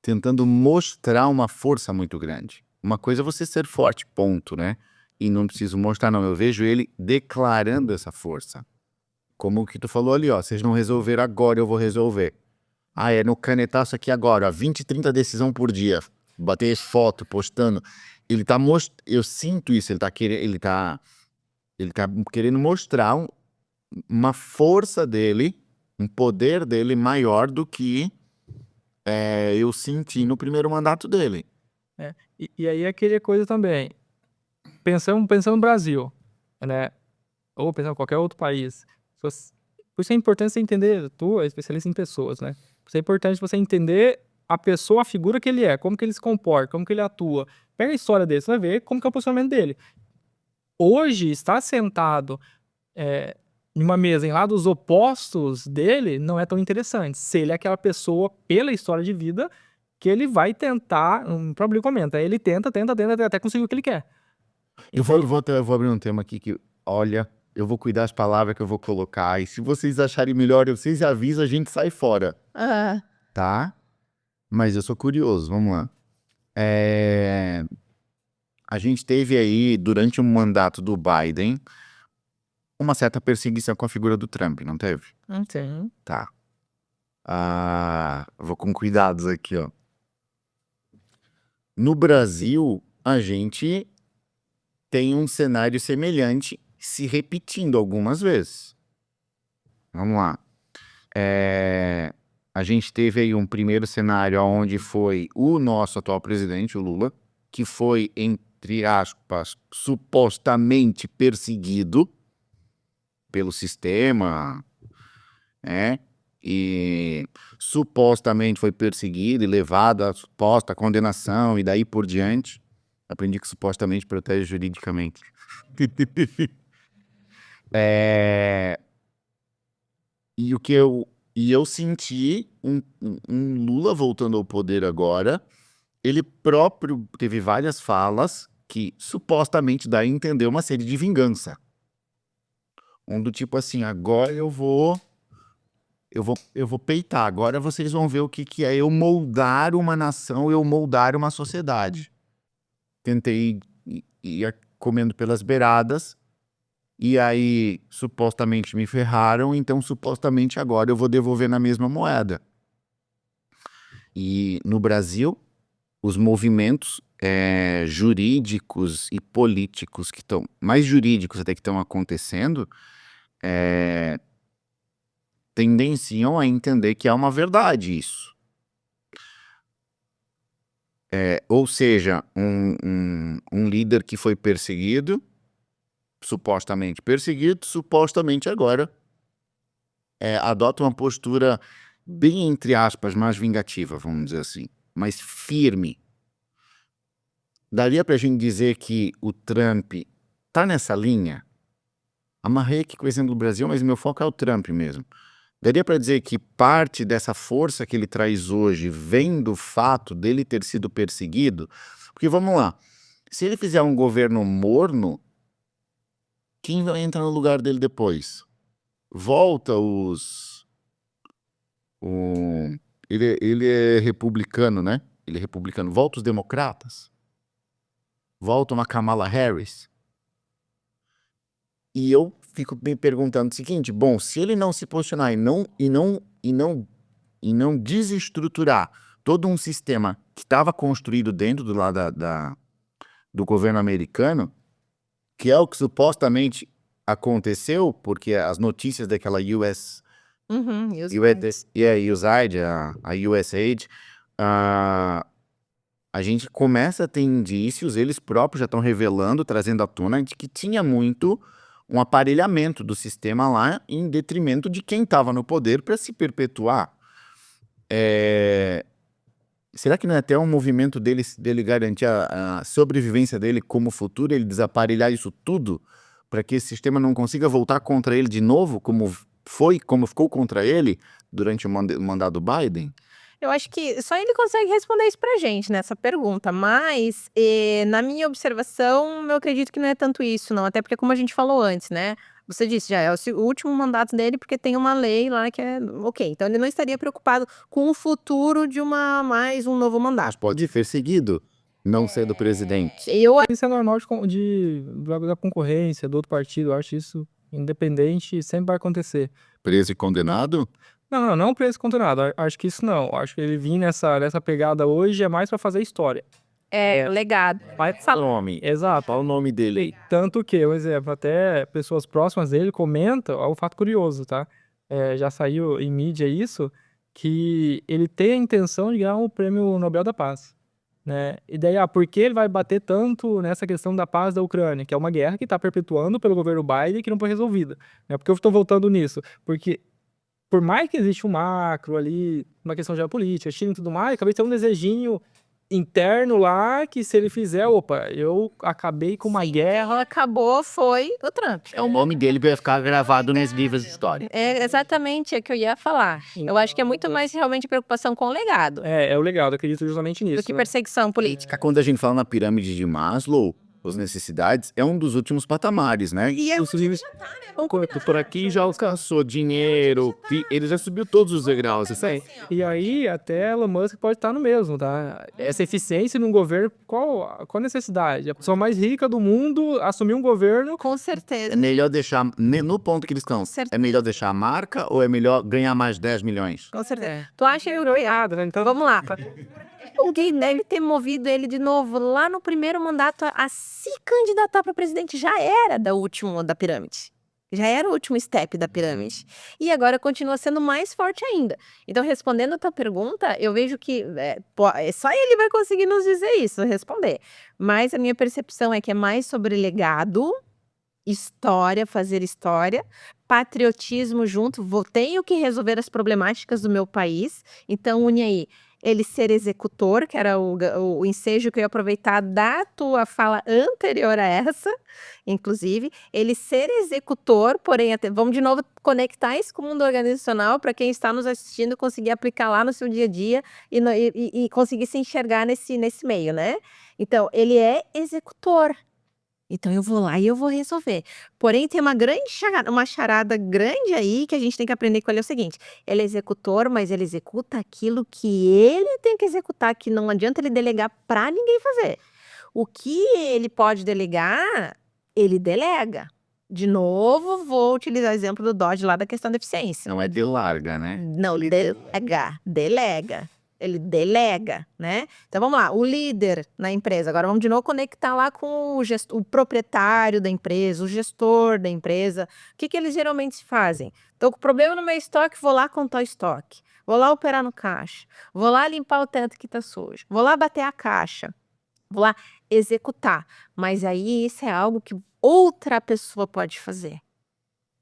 tentando mostrar uma força muito grande. Uma coisa é você ser forte, ponto, né? E não preciso mostrar, não. Eu vejo ele declarando essa força. Como o que tu falou ali, ó. Vocês não resolveram agora, eu vou resolver. É no canetaço aqui agora, ó. 20, 30 decisão por dia. Bater foto, postando. Ele tá eu sinto isso, ele tá querendo mostrar uma força dele, um poder dele maior do que eu senti no primeiro mandato dele. E aí aquele coisa também, pensando no Brasil, né? Ou pensando em qualquer outro país. Por isso é importante você entender, tu é especialista em pessoas, né? Por isso é importante você entender a pessoa, a figura que ele é, como que ele se comporta, como que ele atua. Pega a história dele, você vai ver como que é o posicionamento dele. Hoje, estar sentado em uma mesa em lados opostos dele não é tão interessante. Se ele é aquela pessoa, pela história de vida, que ele vai tentar, o próprio comenta, ele tenta até conseguir o que ele quer. Eu vou abrir um tema aqui que, olha, Eu vou cuidar das palavras que eu vou colocar. E se vocês acharem melhor, vocês avisam, a gente sai fora. Ah, Tá? Mas eu sou curioso, vamos lá. A gente teve aí, durante o mandato do Biden, uma certa perseguição com a figura do Trump, não teve? sim. Tá. Vou com cuidados aqui, ó. No Brasil, a gente tem um cenário semelhante se repetindo algumas vezes. Vamos lá. A gente teve aí um primeiro cenário onde foi o nosso atual presidente, o Lula, que foi, entre aspas, supostamente perseguido pelo sistema, né? E supostamente foi perseguido e levado à suposta condenação e daí por diante. Aprendi que supostamente protege juridicamente. E eu senti um Lula voltando ao poder agora. Ele próprio teve várias falas que supostamente dá a entender uma série de vingança. Do tipo assim, agora eu vou peitar, agora vocês vão ver o que é eu moldar uma nação, eu moldar uma sociedade. Tentei ir comendo pelas beiradas, e aí supostamente me ferraram, então supostamente agora eu vou devolver na mesma moeda. E no Brasil, os movimentos jurídicos e políticos que estão, mais jurídicos até que estão acontecendo, tendenciam a entender que é uma verdade isso. Ou seja, um líder que foi perseguido, supostamente agora adota uma postura bem, entre aspas, mais vingativa, vamos dizer assim, mais firme. Daria pra gente dizer que o Trump tá nessa linha? Amarrei aqui com o exemplo do Brasil, mas meu foco é o Trump mesmo. Daria para dizer que parte dessa força que ele traz hoje vem do fato dele ter sido perseguido? Porque vamos lá, se ele fizer um governo morno, quem vai entrar no lugar dele depois? Volta ele é republicano, né? Ele é republicano. Volta os democratas? Volta uma Kamala Harris? E eu fico me perguntando o seguinte, bom, se ele não se posicionar e não desestruturar todo um sistema que estava construído dentro do governo americano, que é o que supostamente aconteceu, porque as notícias daquela USAID, a USAID, a gente começa a ter indícios, eles próprios já estão revelando, trazendo à tona, de que tinha muito um aparelhamento do sistema lá em detrimento de quem estava no poder para se perpetuar. Será que não é até um movimento dele garantir a sobrevivência dele como futuro, ele desaparelhar isso tudo para que esse sistema não consiga voltar contra ele de novo, como ficou contra ele durante o mandato do Biden? Eu acho que só ele consegue responder isso pra gente, nessa pergunta, mas na minha observação, eu acredito que não é tanto isso não, até porque como a gente falou antes, né, você disse, já é o último mandato dele porque tem uma lei lá que é ok, então ele não estaria preocupado com o futuro de mais um novo Mas mandato. pode ser seguido, não sendo presidente. Isso é normal da concorrência, do outro partido, eu acho isso independente, sempre vai acontecer. Preso e condenado? Não preso condenado, acho que isso não, acho que ele vir nessa pegada hoje é mais pra fazer história. Legado. Fala o nome. Exato. Qual o nome dele? Tanto que, um exemplo, até pessoas próximas dele comentam, é um fato curioso, tá? Já saiu em mídia isso, que ele tem a intenção de ganhar o Prêmio Nobel da Paz, né? E daí, por que ele vai bater tanto nessa questão da paz da Ucrânia, que é uma guerra que está perpetuando pelo governo Biden e que não foi resolvida, né? Por que eu estou voltando nisso? Porque por mais que existe um macro ali, uma questão geopolítica, China e tudo mais, acabei tendo um desejinho interno lá, que se ele fizer, eu acabei com uma guerra. Acabou, foi o Trump. O nome dele vai ficar gravado nos livros de história. É exatamente o que eu ia falar. Eu acho que é muito mais realmente preocupação com o legado É o legado, eu acredito justamente nisso. do que perseguição política. Quando a gente fala na pirâmide de Maslow, as necessidades, é um dos últimos patamares, né? E inclusive, por aqui já alcançou dinheiro, ele já subiu todos os degraus, isso aí. E aí, até Elon Musk pode estar no mesmo, tá? Essa eficiência num governo, qual a necessidade? A pessoa mais rica do mundo assumir um governo. Com É certeza. melhor deixar, no ponto que eles estão, é melhor deixar a marca ou é melhor ganhar mais 10 milhões? Com certeza. Tu acha Errado, né? Então, Vamos lá. Alguém deve ter movido ele de novo lá no primeiro mandato a se candidatar para presidente. Já era da última da pirâmide. Já era o último step da pirâmide. E agora continua sendo mais forte ainda. Então, respondendo a tua pergunta, eu vejo que só ele vai conseguir nos dizer isso, responder. Mas a minha percepção é que é mais sobre legado, história, fazer história, patriotismo junto. Tenho que resolver as problemáticas do meu país. Então, une aí. Ele ser executor, que era o ensejo que eu ia aproveitar da tua fala anterior a essa, inclusive. Ele ser executor, porém, vamos de novo conectar isso com o mundo organizacional para quem está nos assistindo conseguir aplicar lá no seu dia a dia e conseguir se enxergar nesse meio, né? Então, ele é executor. Então eu vou lá e eu vou resolver. Porém, tem uma charada grande aí que a gente tem que aprender com ele é o seguinte: ele é executor, mas ele executa aquilo que ele tem que executar, que não adianta ele delegar para ninguém fazer. O que ele pode delegar, ele delega. De novo, vou utilizar o exemplo do Dodge lá da questão da eficiência. Não é de larga, né? Não, delega. Ele delega, né? Então vamos lá, o líder na empresa. Agora vamos de novo conectar lá com o proprietário da empresa, o gestor da empresa. O que eles geralmente fazem? Estou com problema no meu estoque, vou lá contar o estoque. Vou lá operar no caixa. Vou lá limpar o teto que está sujo. Vou lá bater a caixa. Vou lá executar. Mas aí isso é algo que outra pessoa pode fazer.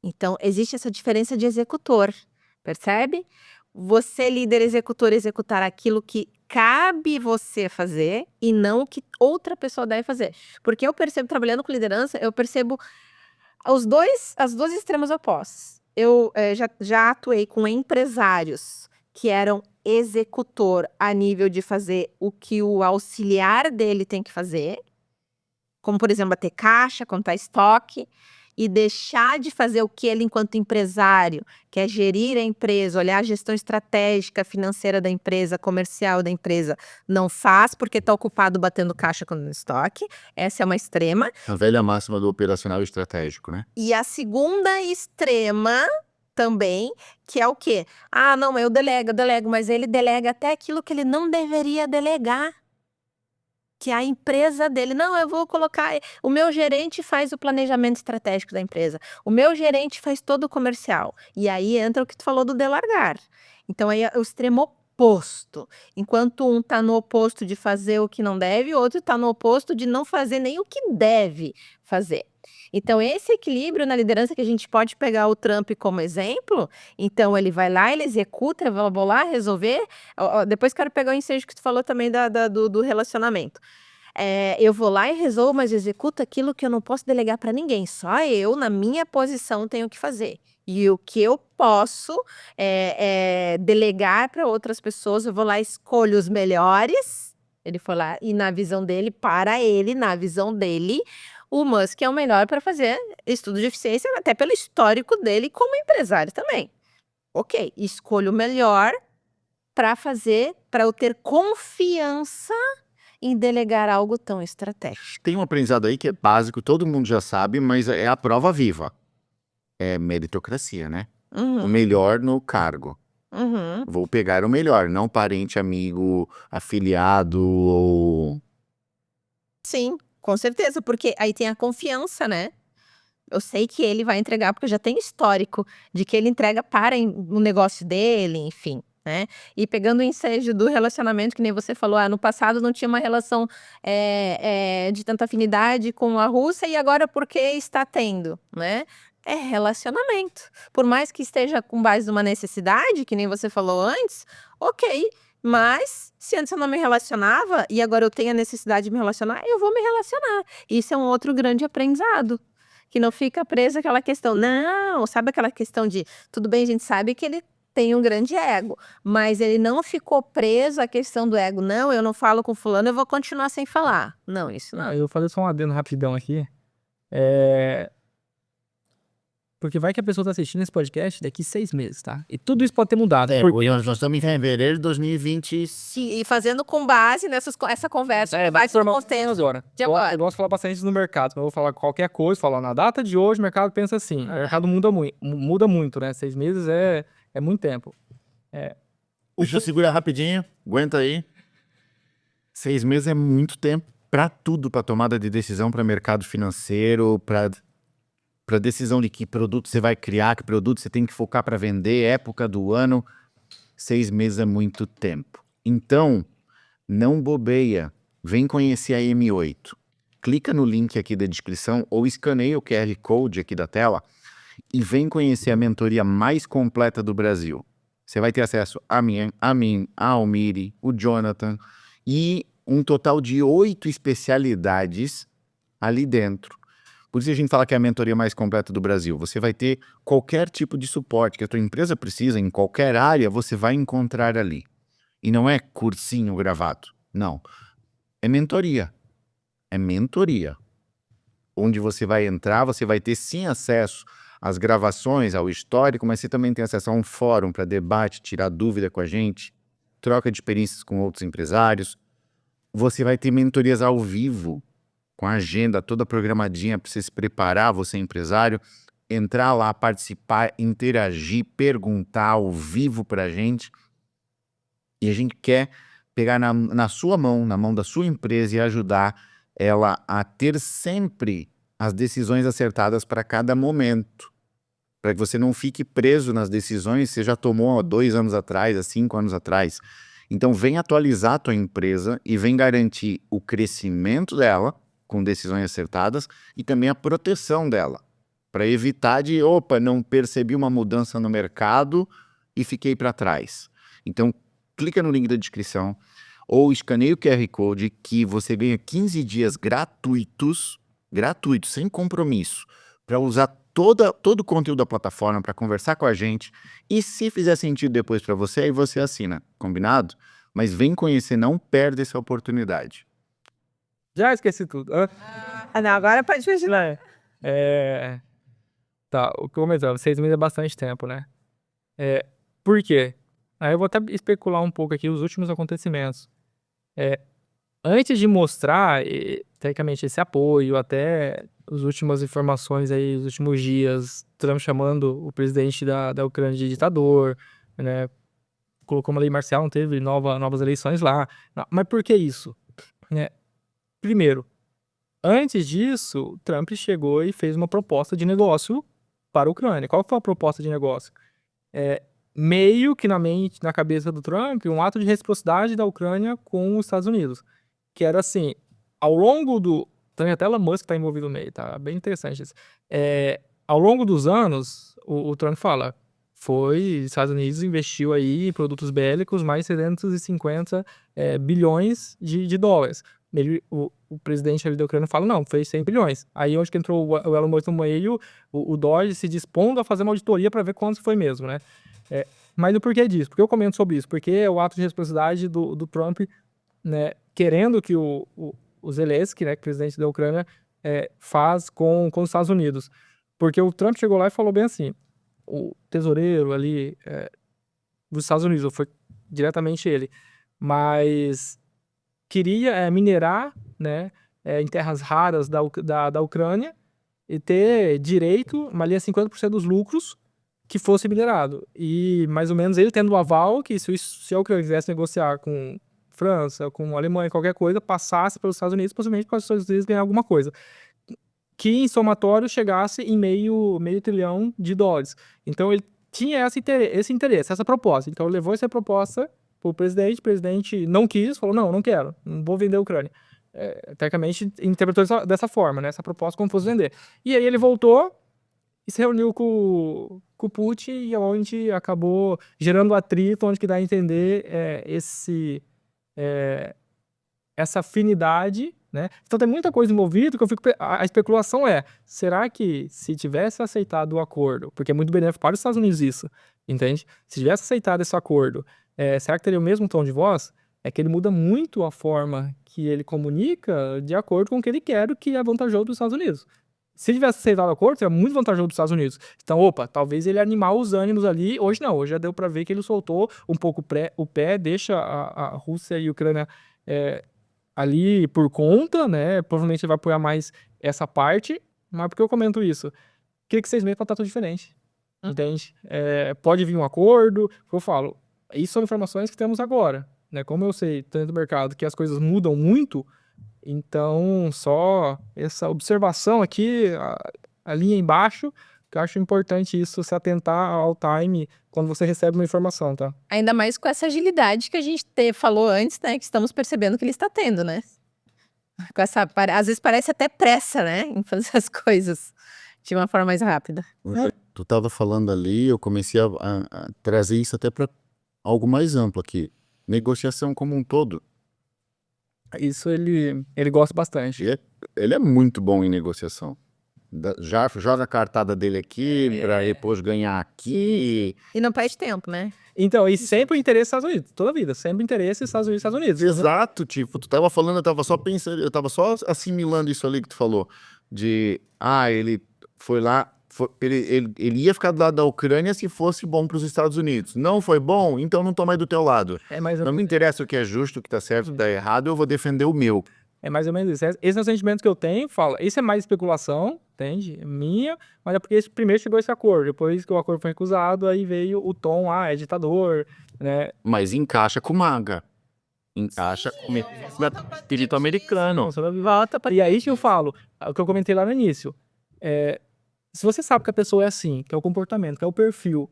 Então existe essa diferença de executor, percebe? Você, líder executor, executar aquilo que cabe você fazer e não o que outra pessoa deve fazer. Porque eu percebo, trabalhando com liderança, eu percebo as duas extremos opostos. Eu já atuei com empresários que eram executor a nível de fazer o que o auxiliar dele tem que fazer, como, por exemplo, bater caixa, contar estoque, e deixar de fazer o que ele, enquanto empresário, que é gerir a empresa, olhar a gestão estratégica, financeira da empresa, comercial da empresa, não faz porque está ocupado batendo caixa com o estoque. Essa é uma extrema. A velha máxima do operacional estratégico, né? E a segunda extrema também, que é o quê? Ah, não, eu delego, mas ele delega até aquilo que ele não deveria delegar. Que a empresa dele, não, eu vou colocar, o meu gerente faz o planejamento estratégico da empresa, o meu gerente faz todo o comercial, e aí entra o que tu falou do delargar. Então aí é o extremo oposto, enquanto um tá no oposto de fazer o que não deve, o outro tá no oposto de não fazer nem o que deve fazer. Então esse equilíbrio na liderança que a gente pode pegar o Trump como exemplo, então ele vai lá, ele executa, eu vou lá resolver, depois quero pegar o ensejo que tu falou também do relacionamento. Eu vou lá e resolvo, mas executo aquilo que eu não posso delegar para ninguém, só eu, na minha posição, tenho que fazer. E o que eu posso delegar para outras pessoas, eu vou lá e escolho os melhores, ele foi lá, e na visão dele, na visão dele, o Musk é o melhor para fazer estudo de eficiência, até pelo histórico dele como empresário também. Ok, escolho o melhor para eu ter confiança em delegar algo tão estratégico. Tem um aprendizado aí que é básico, todo mundo já sabe, mas é a prova viva. É meritocracia, né? O melhor no cargo. Vou pegar o melhor, não parente, amigo, afiliado ou... Sim, com certeza, porque aí tem a confiança, né? Eu sei que ele vai entregar, porque eu já tenho histórico de que ele entrega para o negócio dele, enfim, né? E pegando o ensejo do relacionamento, que nem você falou, no passado não tinha uma relação de tanta afinidade com a Rússia e agora por que está tendo, né? É relacionamento. Por mais que esteja com base numa necessidade, que nem você falou antes, ok. Mas, se antes eu não me relacionava e agora eu tenho a necessidade de me relacionar, eu vou me relacionar. Isso é um outro grande aprendizado. Que não fica presa aquela questão, não, sabe aquela questão de, tudo bem, a gente sabe que ele tem um grande ego, mas ele não ficou preso à questão do ego. Não, eu não falo com fulano, eu vou continuar sem falar. Não, isso não. Eu vou fazer só um adendo rapidão aqui. É, Porque vai que a pessoa tá assistindo esse podcast daqui 6 meses, tá? E tudo isso pode ter mudado. Nós estamos em fevereiro de 2025. E fazendo com base essa conversa, Vai faz transformar com tempo agora. de agora. Eu gosto de falar bastante no mercado. Eu vou falar qualquer coisa, falar na data de hoje, o mercado pensa assim. O mercado muda muito, né? 6 meses é muito tempo. Deixa eu segurar rapidinho. Aguenta aí. 6 meses é muito tempo para tudo, para tomada de decisão, para mercado financeiro, para decisão de que produto você vai criar, que produto você tem que focar para vender, época do ano. 6 meses é muito tempo. Então, não bobeia. Vem conhecer a M8. Clica no link aqui da descrição ou escaneia o QR Code aqui da tela e vem conhecer a mentoria mais completa do Brasil. Você vai ter acesso a mim, a Almiri, o Jonathan e um total de 8 especialidades ali dentro. Por isso a gente fala que é a mentoria mais completa do Brasil. Você vai ter qualquer tipo de suporte que a tua empresa precisa, em qualquer área, você vai encontrar ali. E não é cursinho gravado, não. É mentoria. É mentoria. Onde você vai entrar, você vai ter sim acesso às gravações, ao histórico, mas você também tem acesso a um fórum para debate, tirar dúvida com a gente, troca de experiências com outros empresários. Você vai ter mentorias ao vivo, com a agenda toda programadinha para você se preparar, você empresário, entrar lá, participar, interagir, perguntar ao vivo para a gente. E a gente quer pegar na sua mão, na mão da sua empresa e ajudar ela a ter sempre as decisões acertadas para cada momento. Para que você não fique preso nas decisões que você já tomou há 2 anos atrás, há 5 anos atrás. Então vem atualizar a tua empresa e vem garantir o crescimento dela com decisões acertadas e também a proteção dela, para evitar de, não percebi uma mudança no mercado e fiquei para trás. Então, clica no link da descrição ou escaneia o QR Code que você ganha 15 dias gratuitos, sem compromisso, para usar todo o conteúdo da plataforma, para conversar com a gente e se fizer sentido depois para você, aí você assina, combinado? Mas vem conhecer, não perde essa oportunidade. Já esqueci tudo. Não, agora pode continuar. Tá, o que eu comentava, 6 meses é bastante tempo, né? Por quê? Aí eu vou até especular um pouco aqui os últimos acontecimentos. Antes de mostrar, tecnicamente, esse apoio, até as últimas informações aí, os últimos dias, Trump chamando o presidente da Ucrânia de ditador, né? Colocou uma lei marcial, não teve novas eleições lá. Mas por que isso? Primeiro, antes disso, Trump chegou e fez uma proposta de negócio para a Ucrânia. Qual foi a proposta de negócio? Meio que na cabeça do Trump, um ato de reciprocidade da Ucrânia com os Estados Unidos. Que era assim, ao longo do... Também até Elon Musk está envolvido no meio, tá? Bem interessante isso. Ao longo dos anos, o Trump fala, Estados Unidos investiu aí em produtos bélicos mais 750 bilhões de dólares. O presidente ali da Ucrânia fala, não, foi 100 bilhões. Aí onde que entrou o Elon Musk no meio, o Dodge se dispondo a fazer uma auditoria para ver quanto foi mesmo, né? Mas o porquê disso? Por que eu comento sobre isso? Porque é o ato de reciprocidade do Trump, né, querendo que o Zelensky, né, presidente da Ucrânia, faz com os Estados Unidos. Porque o Trump chegou lá e falou bem assim, o tesoureiro ali dos Estados Unidos, foi diretamente ele, mas queria minerar, né, em terras raras da Ucrânia e ter direito, mas ali 50% dos lucros que fosse minerado. E mais ou menos ele tendo o aval que se a Ucrânia quisesse negociar com França, com Alemanha, qualquer coisa, passasse pelos Estados Unidos, possivelmente para os Estados Unidos ganhar alguma coisa. Que em somatório chegasse em meio trilhão de dólares. Então ele tinha esse interesse, essa proposta. Então ele levou essa proposta para o presidente não quis, falou, não quero, não vou vender a Ucrânia. Tecnicamente interpretou dessa forma, né, essa proposta como fosse vender. E aí ele voltou e se reuniu com o Putin, e onde acabou gerando atrito, onde que dá a entender essa afinidade, né? Então tem muita coisa envolvida que eu fico. A especulação é: será que se tivesse aceitado o acordo, porque é muito benéfico para os Estados Unidos isso, entende? Se tivesse aceitado esse acordo, será que teria o mesmo tom de voz? É que ele muda muito a forma que ele comunica de acordo com o que ele quer, o que é vantajoso para os Estados Unidos. Se tivesse aceitado o acordo, seria muito vantajoso para os Estados Unidos. Então, opa, talvez ele animar os ânimos ali. Hoje não, hoje já deu para ver que ele soltou um pouco o pé, deixa a Rússia e a Ucrânia ali por conta, né? Provavelmente ele vai apoiar mais essa parte. Mas por que eu comento isso? Queria que 6 meses tá tudo diferente. Entende? Pode vir um acordo. Eu falo, isso são informações que temos agora. Né? Como eu sei, dentro do mercado, que as coisas mudam muito, então só essa observação aqui, a linha embaixo, que eu acho importante isso, se atentar ao time quando você recebe uma informação, tá? Ainda mais com essa agilidade que a gente falou antes, né? Que estamos percebendo que ele está tendo, né? Com essa, às vezes parece até pressa, né? Em fazer as coisas de uma forma mais rápida. Tu tava falando ali, eu comecei a trazer isso até para algo mais amplo aqui. Negociação como um todo. Isso ele gosta bastante. Ele é muito bom em negociação. Já joga a cartada dele aqui, para depois ganhar aqui. E não perde tempo, né? Então, e sempre o interesse dos Estados Unidos, toda a vida, sempre o interesse dos Estados Unidos. Exato, tipo, tu tava falando, eu tava só pensando, eu tava só assimilando isso ali que tu falou. Ele foi lá, ele ia ficar do lado da Ucrânia se fosse bom pros Estados Unidos. Não foi bom, então não tô mais do teu lado. Não me interessa o que é justo, o que tá certo, o que tá errado, eu vou defender o meu. É mais ou menos isso. Esse é o sentimento que eu tenho. Isso é mais especulação, entende? É minha, mas é porque primeiro chegou esse acordo. Depois que o acordo foi recusado, aí veio o tom, é ditador, né? Mas encaixa com o MAGA. Encaixa com o espírito americano. Volta pra... E aí que eu falo, o que eu comentei lá no início. Se você sabe que a pessoa é assim, que é o comportamento, que é o perfil,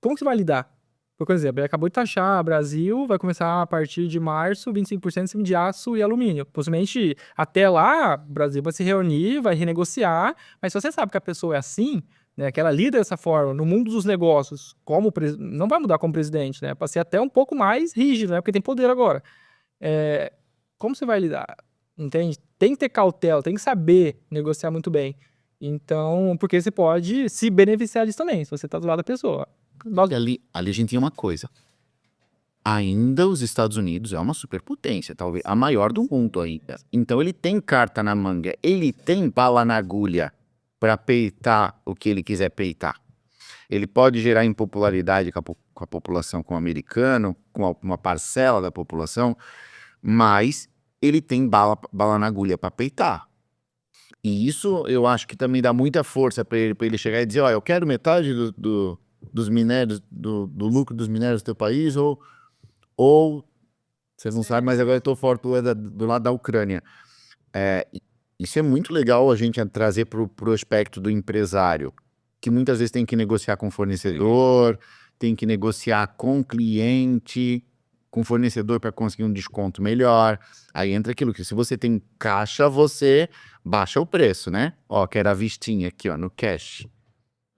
como que você vai lidar? Por exemplo, ele acabou de taxar, Brasil vai começar a partir de março 25% em cima de aço e alumínio. Possivelmente até lá, o Brasil vai se reunir, vai renegociar, mas se você sabe que a pessoa é assim, né, que ela lida dessa forma no mundo dos negócios, não vai mudar como presidente, né, para ser até um pouco mais rígido, né, porque tem poder agora. Como você vai lidar? Entende? Tem que ter cautela, tem que saber negociar muito bem. Então, porque você pode se beneficiar disso também, se você está do lado da pessoa. Ali a gente tem uma coisa. Ainda os Estados Unidos é uma superpotência, talvez a maior do mundo ainda. Então ele tem carta na manga, ele tem bala na agulha para peitar o que ele quiser peitar. Ele pode gerar impopularidade com a população, com o americano, com uma parcela da população, mas ele tem bala na agulha para peitar. E isso eu acho que também dá muita força para ele chegar e dizer, eu quero metade dos minérios, do lucro dos minérios do teu país, ou vocês não sabem, mas agora eu estou fora do lado da Ucrânia. Isso é muito legal a gente trazer para o aspecto do empresário, que muitas vezes tem que negociar com fornecedor, tem que negociar com cliente, com fornecedor para conseguir um desconto melhor. Aí entra aquilo que se você tem caixa, você baixa o preço, né? Quero a vistinha aqui, no cash,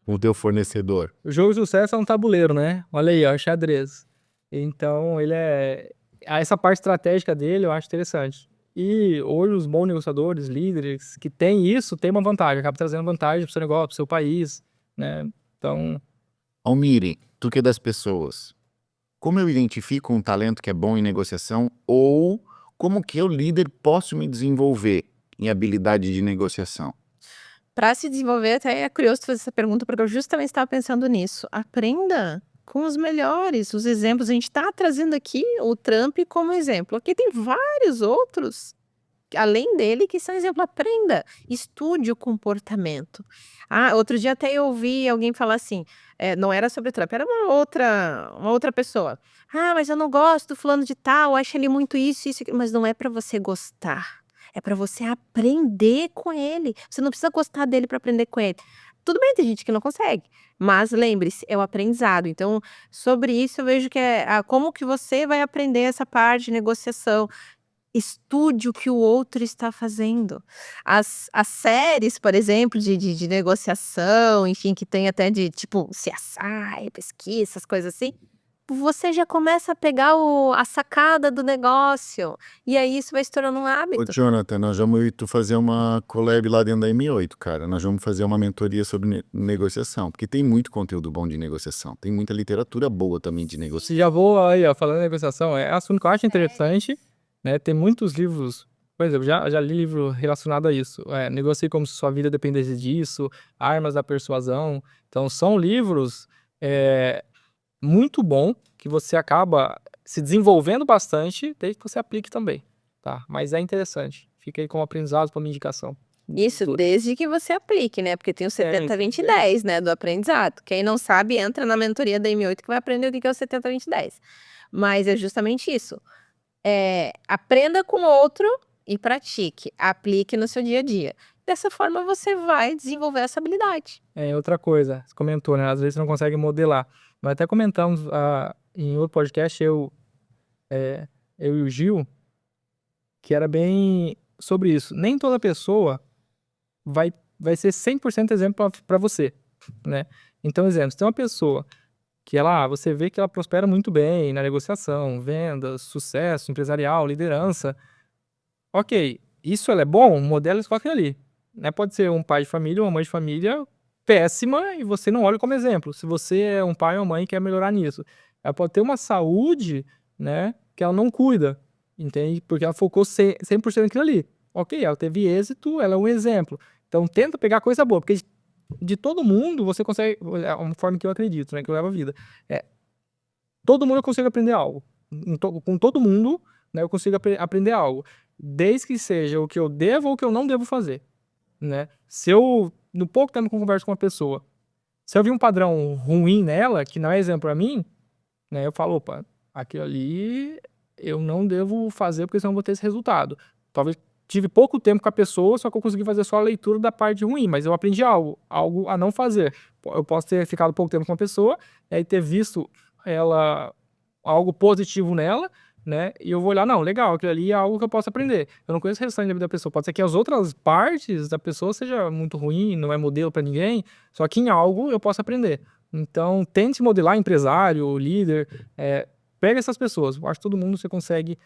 com o teu fornecedor. O jogo de sucesso é um tabuleiro, né? Olha aí, xadrez. Então, essa parte estratégica dele eu acho interessante. E hoje os bons negociadores, líderes, que têm isso, tem uma vantagem, acaba trazendo vantagem para o seu negócio, para o seu país, né? Então... Almiri, tu que é das pessoas, como eu identifico um talento que é bom em negociação, ou como que eu, líder, posso me desenvolver em habilidade de negociação? Para se desenvolver, até é curioso fazer essa pergunta, porque eu justamente estava pensando nisso. Aprenda com os melhores, os exemplos. A gente está trazendo aqui o Trump como exemplo. Aqui tem vários outros, além dele, que são exemplo. Aprenda, estude o comportamento. Outro dia até eu ouvi alguém falar assim, não era sobre o Trump, era uma outra pessoa. Mas eu não gosto do fulano de tal, acho ele muito isso, mas não é para você gostar. É para você aprender com ele. Você não precisa gostar dele para aprender com ele. Tudo bem, tem gente que não consegue, mas lembre-se, é o aprendizado. Então, sobre isso eu vejo que como que você vai aprender essa parte de negociação. Estude o que o outro está fazendo. As séries, por exemplo, de negociação, enfim, que tem até de tipo CSI, pesquisa, essas coisas assim. você já começa a pegar a sacada do negócio. E aí isso vai se tornando um Ô, hábito. Jonathan, nós vamos eu e tu fazer uma collab lá dentro da M8, cara. Nós vamos fazer uma mentoria sobre negociação, porque tem muito conteúdo bom de negociação. Tem muita literatura boa também de negociação. Se já vou aí, ó, falando em negociação, é assunto que eu acho interessante, né? Tem muitos livros, por exemplo, já li livro relacionado a isso. Negocie como se sua vida dependesse disso, Armas da Persuasão. Então, são livros muito bom que você acaba se desenvolvendo bastante, desde que você aplique também, tá? Mas é interessante. Fica aí como aprendizado, como indicação. Isso, desde que você aplique, né? Porque tem o 70, 20 e 10, né? Do aprendizado. Quem não sabe, entra na mentoria da M8 que vai aprender o que é o 70, 20 e 10. Mas é justamente isso. Aprenda com o outro e pratique. Aplique no seu dia a dia. Dessa forma, você vai desenvolver essa habilidade. Outra coisa, você comentou, né? Às vezes você não consegue modelar. Nós até comentamos em outro podcast, eu e o Gil, que era bem sobre isso. Nem toda pessoa vai ser 100% exemplo para você, né? Então, exemplo, se tem uma pessoa que você vê que ela prospera muito bem na negociação, vendas, sucesso empresarial, liderança, ok, isso ela é bom, modela isso com aquilo ali, né? Pode ser um pai de família ou uma mãe de família péssima e você não olha como exemplo. Se você é um pai ou uma mãe e quer melhorar nisso, ela pode ter uma saúde, né, que ela não cuida, entende? Porque ela focou 100% naquilo ali. Ok, ela teve êxito, ela é um exemplo. Então, tenta pegar coisa boa, porque de todo mundo você consegue, é uma forma que eu acredito, né, que eu levo a vida. Todo mundo eu consigo aprender algo. Com todo mundo, né, eu consigo aprender algo. Desde que seja o que eu devo ou o que eu não devo fazer, né? Se eu, no pouco tempo que eu converso com uma pessoa, se eu vi um padrão ruim nela, que não é exemplo pra mim, né, eu falo, opa, aquilo ali eu não devo fazer porque senão eu vou ter esse resultado. Talvez tive pouco tempo com a pessoa, só que eu consegui fazer só a leitura da parte ruim, mas eu aprendi algo a não fazer. Eu posso ter ficado pouco tempo com a pessoa, e ter visto algo positivo nela, né? E eu vou olhar, não, legal, aquilo ali é algo que eu posso aprender. Eu não conheço o restante da vida da pessoa. Pode ser que as outras partes da pessoa seja muito ruim, não é modelo para ninguém, só que em algo eu posso aprender. Então, tente modelar empresário, líder, pega essas pessoas. Eu acho que todo mundo você consegue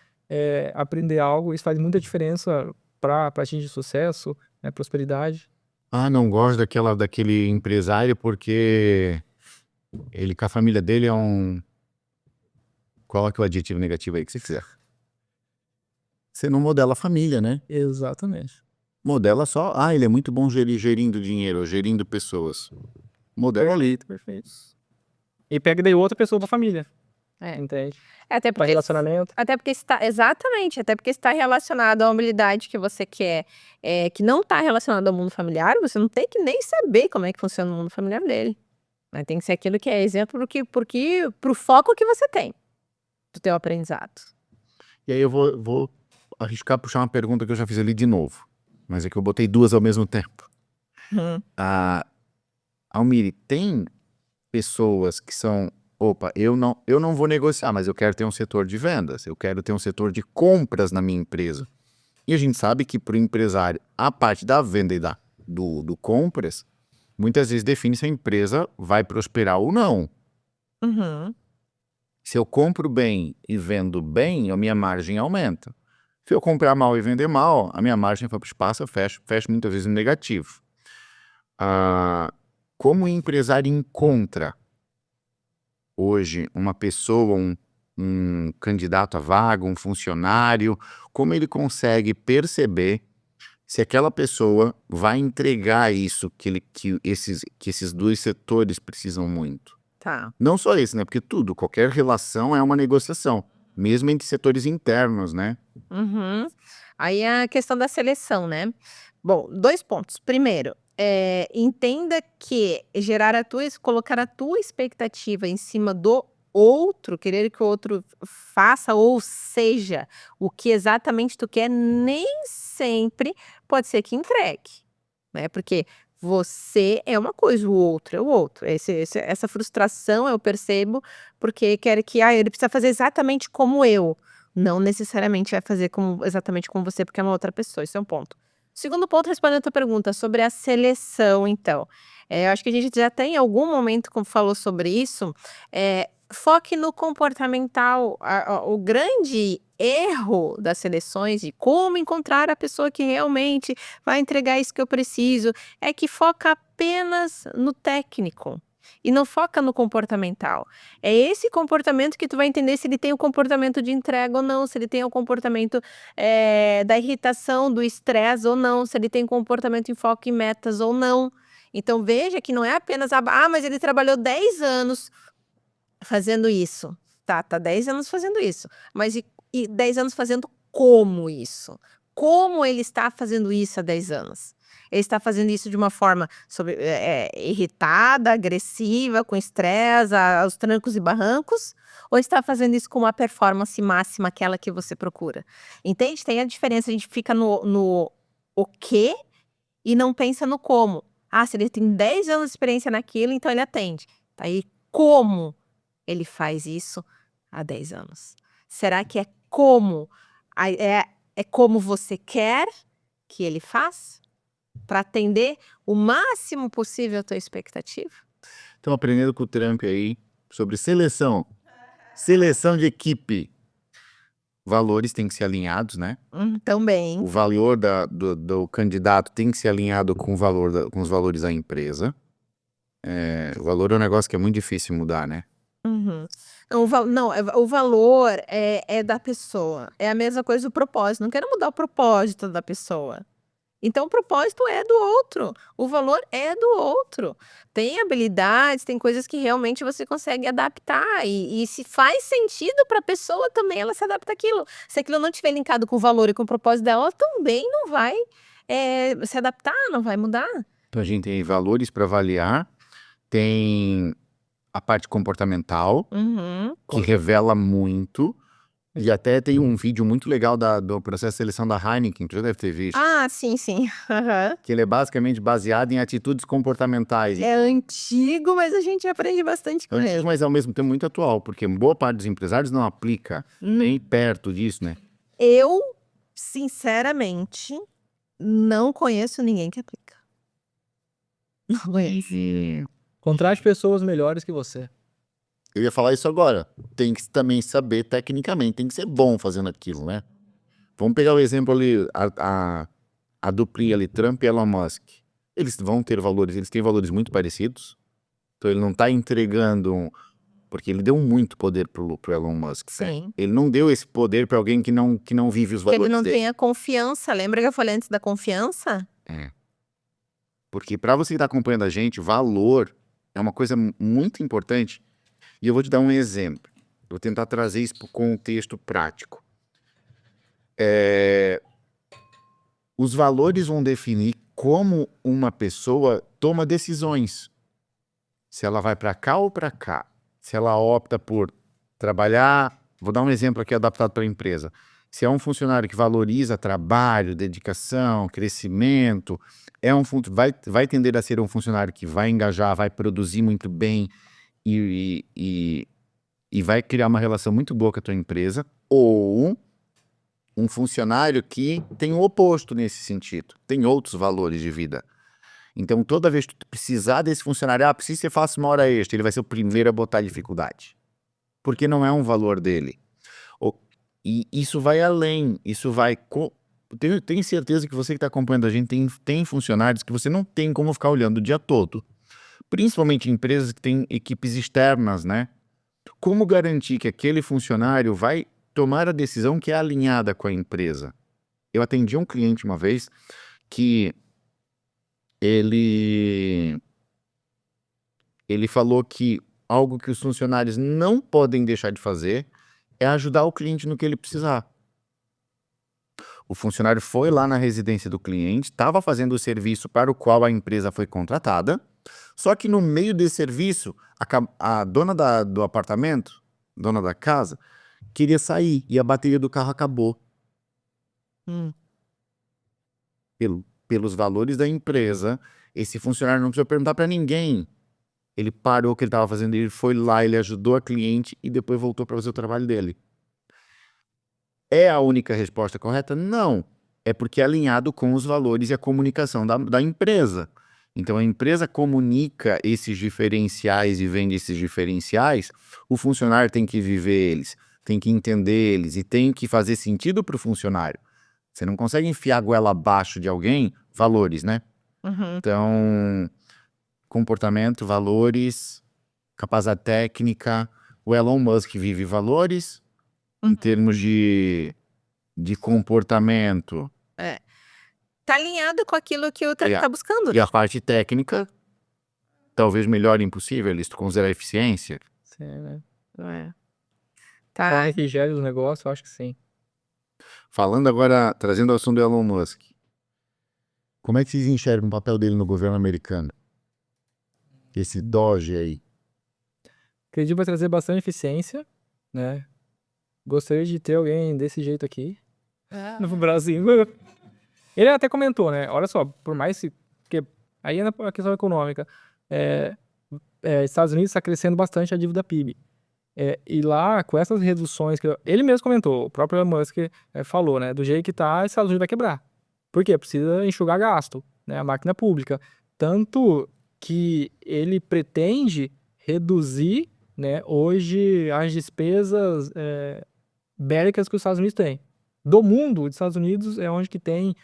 aprender algo. Isso faz muita diferença para atingir sucesso, né, prosperidade. Ah, não gosto daquele empresário porque ele com a família dele é um... Coloque o adjetivo negativo aí que você quiser. Você não modela a família, né? Exatamente. Modela só... Ah, ele é muito bom gerindo dinheiro, gerindo pessoas. Modela ali. Perfeito. E pega daí outra pessoa pra família. É. Entende? Até Pra porque, relacionamento. até porque está, exatamente, até porque está relacionado à habilidade que você quer, que não está relacionado ao mundo familiar, você não tem que nem saber como é que funciona o mundo familiar dele. Mas tem que ser aquilo que é exemplo pro foco que você tem do teu aprendizado. E aí eu vou arriscar puxar uma pergunta que eu já fiz ali de novo. Mas é que eu botei duas ao mesmo tempo. Almiri, tem pessoas que são... Opa, eu não vou negociar, mas eu quero ter um setor de vendas. Eu quero ter um setor de compras na minha empresa. E a gente sabe que para o empresário, a parte da venda e do compras, muitas vezes define se a empresa vai prosperar ou não. Se eu compro bem e vendo bem, a minha margem aumenta. Se eu comprar mal e vender mal, a minha margem vai para o espaço, eu fecho muitas vezes no negativo. Como o empresário encontra hoje uma pessoa, um candidato à vaga, um funcionário, como ele consegue perceber se aquela pessoa vai entregar isso que esses dois setores precisam muito? Tá. Não só esse, né? Porque qualquer relação é uma negociação, mesmo entre setores internos, né? Aí a questão da seleção, né? Bom, 2 pontos. Primeiro, entenda que colocar a tua expectativa em cima do outro, querer que o outro faça ou seja o que exatamente tu quer, nem sempre pode ser que entregue, né? Porque você é uma coisa, o outro é o outro. Essa frustração eu percebo porque quero que ele precisa fazer exatamente como eu. Não necessariamente vai fazer exatamente como você, porque é uma outra pessoa. Isso é um ponto. Segundo ponto, respondendo a tua pergunta sobre a seleção, então. Eu acho que a gente já até em algum momento falou sobre isso. foque no comportamental. O grande erro das seleções de como encontrar a pessoa que realmente vai entregar isso que eu preciso, é que foca apenas no técnico e não foca no comportamental. É esse comportamento que tu vai entender se ele tem o comportamento de entrega ou não, se ele tem o comportamento, da irritação, do estresse ou não, se ele tem comportamento em foco em metas ou não. Então veja que não é apenas mas ele trabalhou 10 anos fazendo isso. Tá 10 anos fazendo isso, mas e 10 anos fazendo como isso? Como ele está fazendo isso há 10 anos? Ele está fazendo isso de uma forma irritada, agressiva, com estresse, aos trancos e barrancos? Ou está fazendo isso com uma performance máxima, aquela que você procura? Entende? Tem a diferença, a gente fica no o quê e não pensa no como. Se ele tem 10 anos de experiência naquilo, então ele atende. Tá aí como ele faz isso há 10 anos? Será que é como como você quer que ele faça? Para atender o máximo possível a tua expectativa? Estão aprendendo com o Trump aí sobre seleção. Seleção de equipe. Valores têm que ser alinhados, né? Também. O valor do candidato tem que ser alinhado com com os valores da empresa. O valor é um negócio que é muito difícil mudar, né? Uhum. Não, o valor é da pessoa. É a mesma coisa do propósito. Não quero mudar o propósito da pessoa. Então o propósito é do outro, o valor é do outro. Tem habilidades, tem coisas que realmente você consegue adaptar e se faz sentido para a pessoa também, ela se adapta àquilo. Se aquilo não estiver linkado com o valor e com o propósito dela, ela também não vai se adaptar, não vai mudar. Então a gente tem valores para avaliar, tem a parte comportamental, que revela muito, e até tem um vídeo muito legal do processo de seleção da Heineken, tu já deve ter visto. Sim, sim. Aham. Que ele é basicamente baseado em atitudes comportamentais. É antigo, mas a gente aprende bastante com Antes, ele. mas ao mesmo tempo muito atual, porque boa parte dos empresários não aplica nem perto disso, né? Eu, sinceramente, não conheço ninguém que aplica. Não conheço. Contrate pessoas melhores que você. Eu ia falar isso agora. Tem que também saber tecnicamente, tem que ser bom fazendo aquilo, né? Vamos pegar o exemplo ali, a duplinha ali, Trump e Elon Musk. Eles vão ter valores, eles têm valores muito parecidos. Então ele não está entregando, porque ele deu muito poder pro Elon Musk, né? Sim. Ele não deu esse poder para alguém que não vive os Que ele valores não dele. tem a confiança. Lembra que eu falei antes da confiança? Porque para você que está acompanhando a gente, valor é uma coisa muito importante. E eu vou te dar um exemplo. Vou tentar trazer isso para o contexto prático. Os valores vão definir como uma pessoa toma decisões. Se ela vai para cá ou para cá. Se ela opta por trabalhar... Vou dar um exemplo aqui adaptado para a empresa. Se é um funcionário que valoriza trabalho, dedicação, crescimento, vai tender a ser um funcionário que vai engajar, vai produzir muito bem e vai criar uma relação muito boa com a tua empresa, ou um funcionário que tem o oposto nesse sentido, tem outros valores de vida. Então, toda vez que tu precisar desse funcionário, precisa que você faça uma hora extra, ele vai ser o primeiro a botar dificuldade. Porque não é um valor dele. E isso vai além, isso vai... Tenho certeza que você que está acompanhando a gente tem funcionários que você não tem como ficar olhando o dia todo. Principalmente em empresas que têm equipes externas, né? Como garantir que aquele funcionário vai tomar a decisão que é alinhada com a empresa? Eu atendi um cliente uma vez que ele falou que algo que os funcionários não podem deixar de fazer é ajudar o cliente no que ele precisar. O funcionário foi lá na residência do cliente, estava fazendo o serviço para o qual a empresa foi contratada, só que no meio desse serviço, a dona do apartamento, dona da casa, queria sair e a bateria do carro acabou. Pelos valores da empresa, esse funcionário não precisou perguntar para ninguém. Ele parou o que ele estava fazendo, ele foi lá, ele ajudou a cliente e depois voltou para fazer o trabalho dele. É a única resposta correta? Não. É porque é alinhado com os valores e a comunicação da empresa. Então, a empresa comunica esses diferenciais e vende esses diferenciais, o funcionário tem que viver eles, tem que entender eles e tem que fazer sentido para o funcionário. Você não consegue enfiar a goela abaixo de alguém, valores, né? Uhum. Então, comportamento, valores, capacidade técnica. O Elon Musk vive valores em termos de comportamento. Tá alinhado com aquilo que o Trump É. tá buscando. E a parte técnica, talvez melhor impossível, eles consideram a eficiência. Sim, né? É. Tá. Forma que gere os negócios, eu acho que sim. Falando agora, trazendo o assunto do Elon Musk. Como é que vocês enxergam o papel dele no governo americano? Esse Doge aí. Acredito que vai trazer bastante eficiência, né? Gostaria de ter alguém desse jeito aqui no Brasil. Ele até comentou, né? Olha só, por mais que aí é a questão econômica, Estados Unidos está crescendo bastante a dívida PIB. E lá, com essas reduções que ele mesmo comentou, o próprio Elon Musk falou, né? Do jeito que tá, Estados Unidos vai quebrar. Por quê? Precisa enxugar gasto, né? A máquina pública. Tanto que ele pretende reduzir, né, hoje as despesas bélicas que os Estados Unidos têm. Do mundo, os Estados Unidos é onde que tem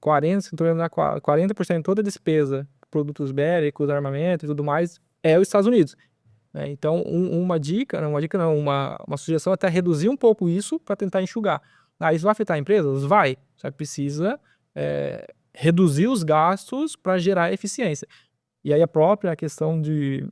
40% de toda a despesa, produtos bélicos, armamento e tudo mais, é os Estados Unidos. Então, uma sugestão é até reduzir um pouco isso para tentar enxugar. Isso vai afetar empresas? Vai. Só que precisa reduzir os gastos para gerar eficiência. E aí a própria questão de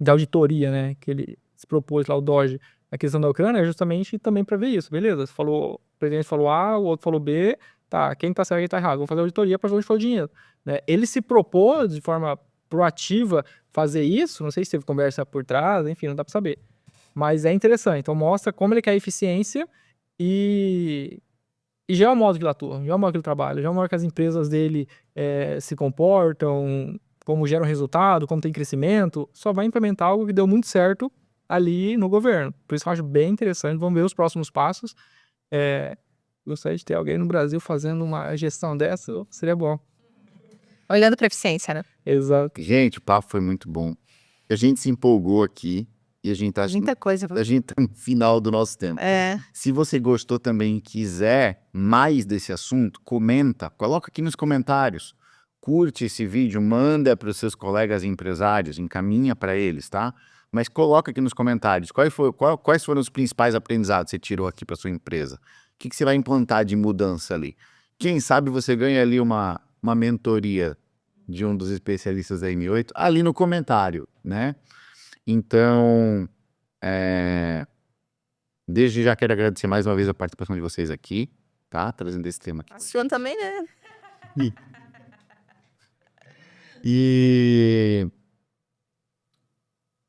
auditoria, né, que ele se propôs lá, o Doge, a questão da Ucrânia é justamente também para ver isso, beleza? O presidente falou A, o outro falou B, tá, quem tá certo e quem tá errado? Vou fazer auditoria para ver onde foi o dinheiro. Né? Ele se propôs de forma proativa fazer isso, não sei se teve conversa por trás, enfim, não dá para saber. Mas é interessante, então mostra como ele quer eficiência e já é o modo que ele atua, já é o modo que ele trabalha, já é o modo que as empresas dele se comportam, como geram resultado, como tem crescimento, só vai implementar algo que deu muito certo ali no governo. Por isso eu acho bem interessante, vamos ver os próximos passos. Gostaria de ter alguém no Brasil fazendo uma gestão dessa, seria bom. Olhando para eficiência, né? Exato. Gente, o papo foi muito bom. A gente se empolgou aqui e a gente tá Muita coisa. no final do nosso tempo. Se você gostou também e quiser mais desse assunto, comenta, coloca aqui nos comentários. Curte esse vídeo, manda para os seus colegas empresários, encaminha para eles, tá? Mas coloca aqui nos comentários quais foram os principais aprendizados que você tirou aqui para sua empresa. O que você vai implantar de mudança ali? Quem sabe você ganha ali uma mentoria de um dos especialistas da M8 ali no comentário, né? Então, desde já quero agradecer mais uma vez a participação de vocês aqui, tá? Trazendo esse tema aqui. A sua também, né? E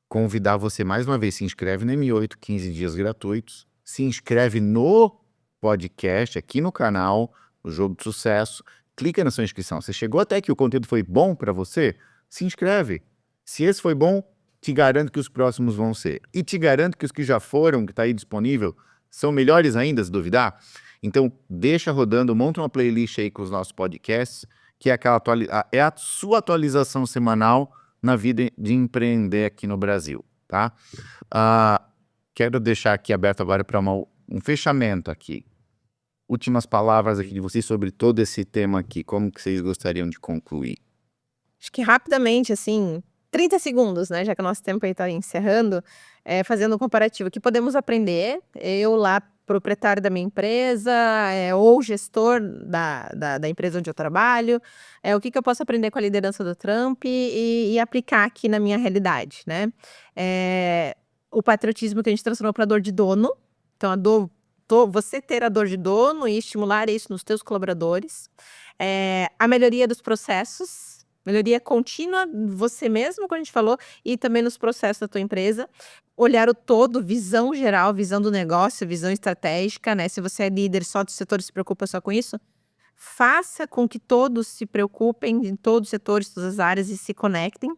convidar você mais uma vez, se inscreve no M8, 15 dias gratuitos, se inscreve no podcast, aqui no canal, o Jogo do Sucesso, clica na sua inscrição. Você chegou até aqui, o conteúdo foi bom para você? Se inscreve. Se esse foi bom, te garanto que os próximos vão ser. E te garanto que os que já foram, que está aí disponível, são melhores ainda, se duvidar. Então, deixa rodando, monta uma playlist aí com os nossos podcasts, que é a sua atualização semanal na vida de empreender aqui no Brasil, tá? Quero deixar aqui aberto agora para um fechamento aqui. Últimas palavras aqui de vocês sobre todo esse tema aqui. Como que vocês gostariam de concluir? Acho que rapidamente, assim, 30 segundos, né? Já que o nosso tempo aí tá encerrando, fazendo um comparativo. O que podemos aprender? Eu lá, proprietário da minha empresa, ou gestor da empresa onde eu trabalho, o que eu posso aprender com a liderança do Trump e aplicar aqui na minha realidade, né? O patriotismo que a gente transformou para dor de dono. Então, você ter a dor de dono e estimular isso nos teus colaboradores. A melhoria dos processos, melhoria contínua, você mesmo, como a gente falou, e também nos processos da tua empresa. Olhar o todo, visão geral, visão do negócio, visão estratégica, né? Se você é líder só do setor e se preocupa só com isso, faça com que todos se preocupem em todos os setores, todas as áreas e se conectem.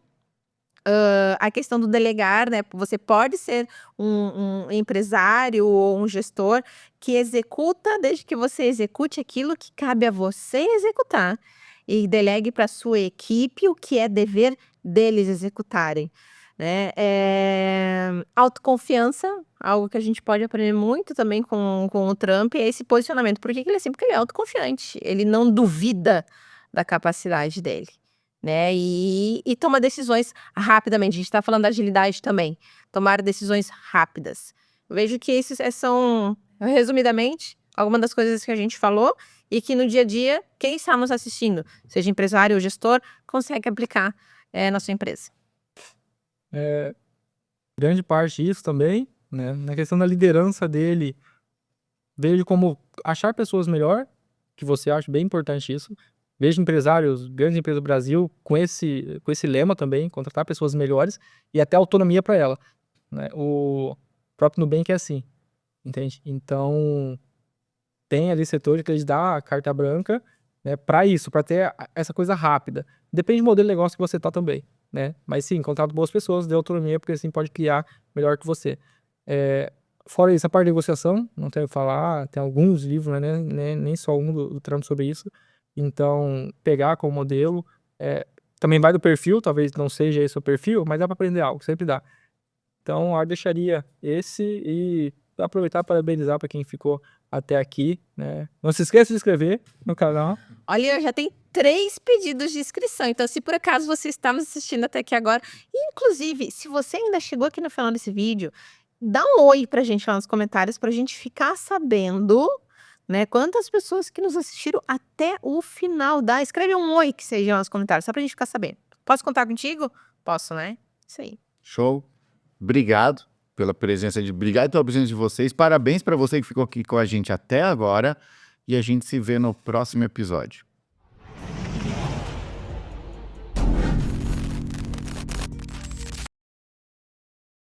A questão do delegar, né? Você pode ser um empresário ou um gestor que executa, desde que você execute aquilo que cabe a você executar. e delegue para sua equipe o que é dever deles executarem, né? Autoconfiança, algo que a gente pode aprender muito também com o Trump, é esse posicionamento. Por que que ele é assim? Porque ele é autoconfiante, ele não duvida da capacidade dele, né? E toma decisões rapidamente. A gente está falando da agilidade também, tomar decisões rápidas. Eu vejo que esses são, resumidamente, algumas das coisas que a gente falou e que no dia a dia, quem está nos assistindo, seja empresário ou gestor, consegue aplicar na sua empresa. Grande parte disso também, né? Na questão da liderança dele, vejo como achar pessoas melhor, que você acha bem importante isso. Vejo empresários, grandes empresas do Brasil, com esse lema também, contratar pessoas melhores e até autonomia para ela, né? O próprio Nubank é assim, entende? Então, tem ali setores que eles dão a carta branca, né, para isso, para ter essa coisa rápida. Depende do modelo de negócio que você tá também, né? Mas sim, contrata boas pessoas, dê autonomia, porque assim pode criar melhor que você. Fora isso, a parte de negociação, não tenho o que falar, tem alguns livros, né, nem só um do Trump sobre isso. Então, pegar como modelo, também vai do perfil, talvez não seja esse o perfil, mas dá para aprender algo, sempre dá. Então, eu deixaria esse e aproveitar para parabenizar para quem ficou até aqui, né? Não se esqueça de se inscrever no canal. Olha, já tem 3 pedidos de inscrição, então se por acaso você está nos assistindo até aqui agora, inclusive, se você ainda chegou aqui no final desse vídeo, dá um oi pra gente lá nos comentários, pra gente ficar sabendo, né, quantas pessoas que nos assistiram até o final. Escreve um oi que seja lá nos comentários, só pra gente ficar sabendo. Posso contar contigo? Posso, né? Isso aí. Show. Obrigado pela presença de vocês. Parabéns para você que ficou aqui com a gente até agora. E a gente se vê no próximo episódio.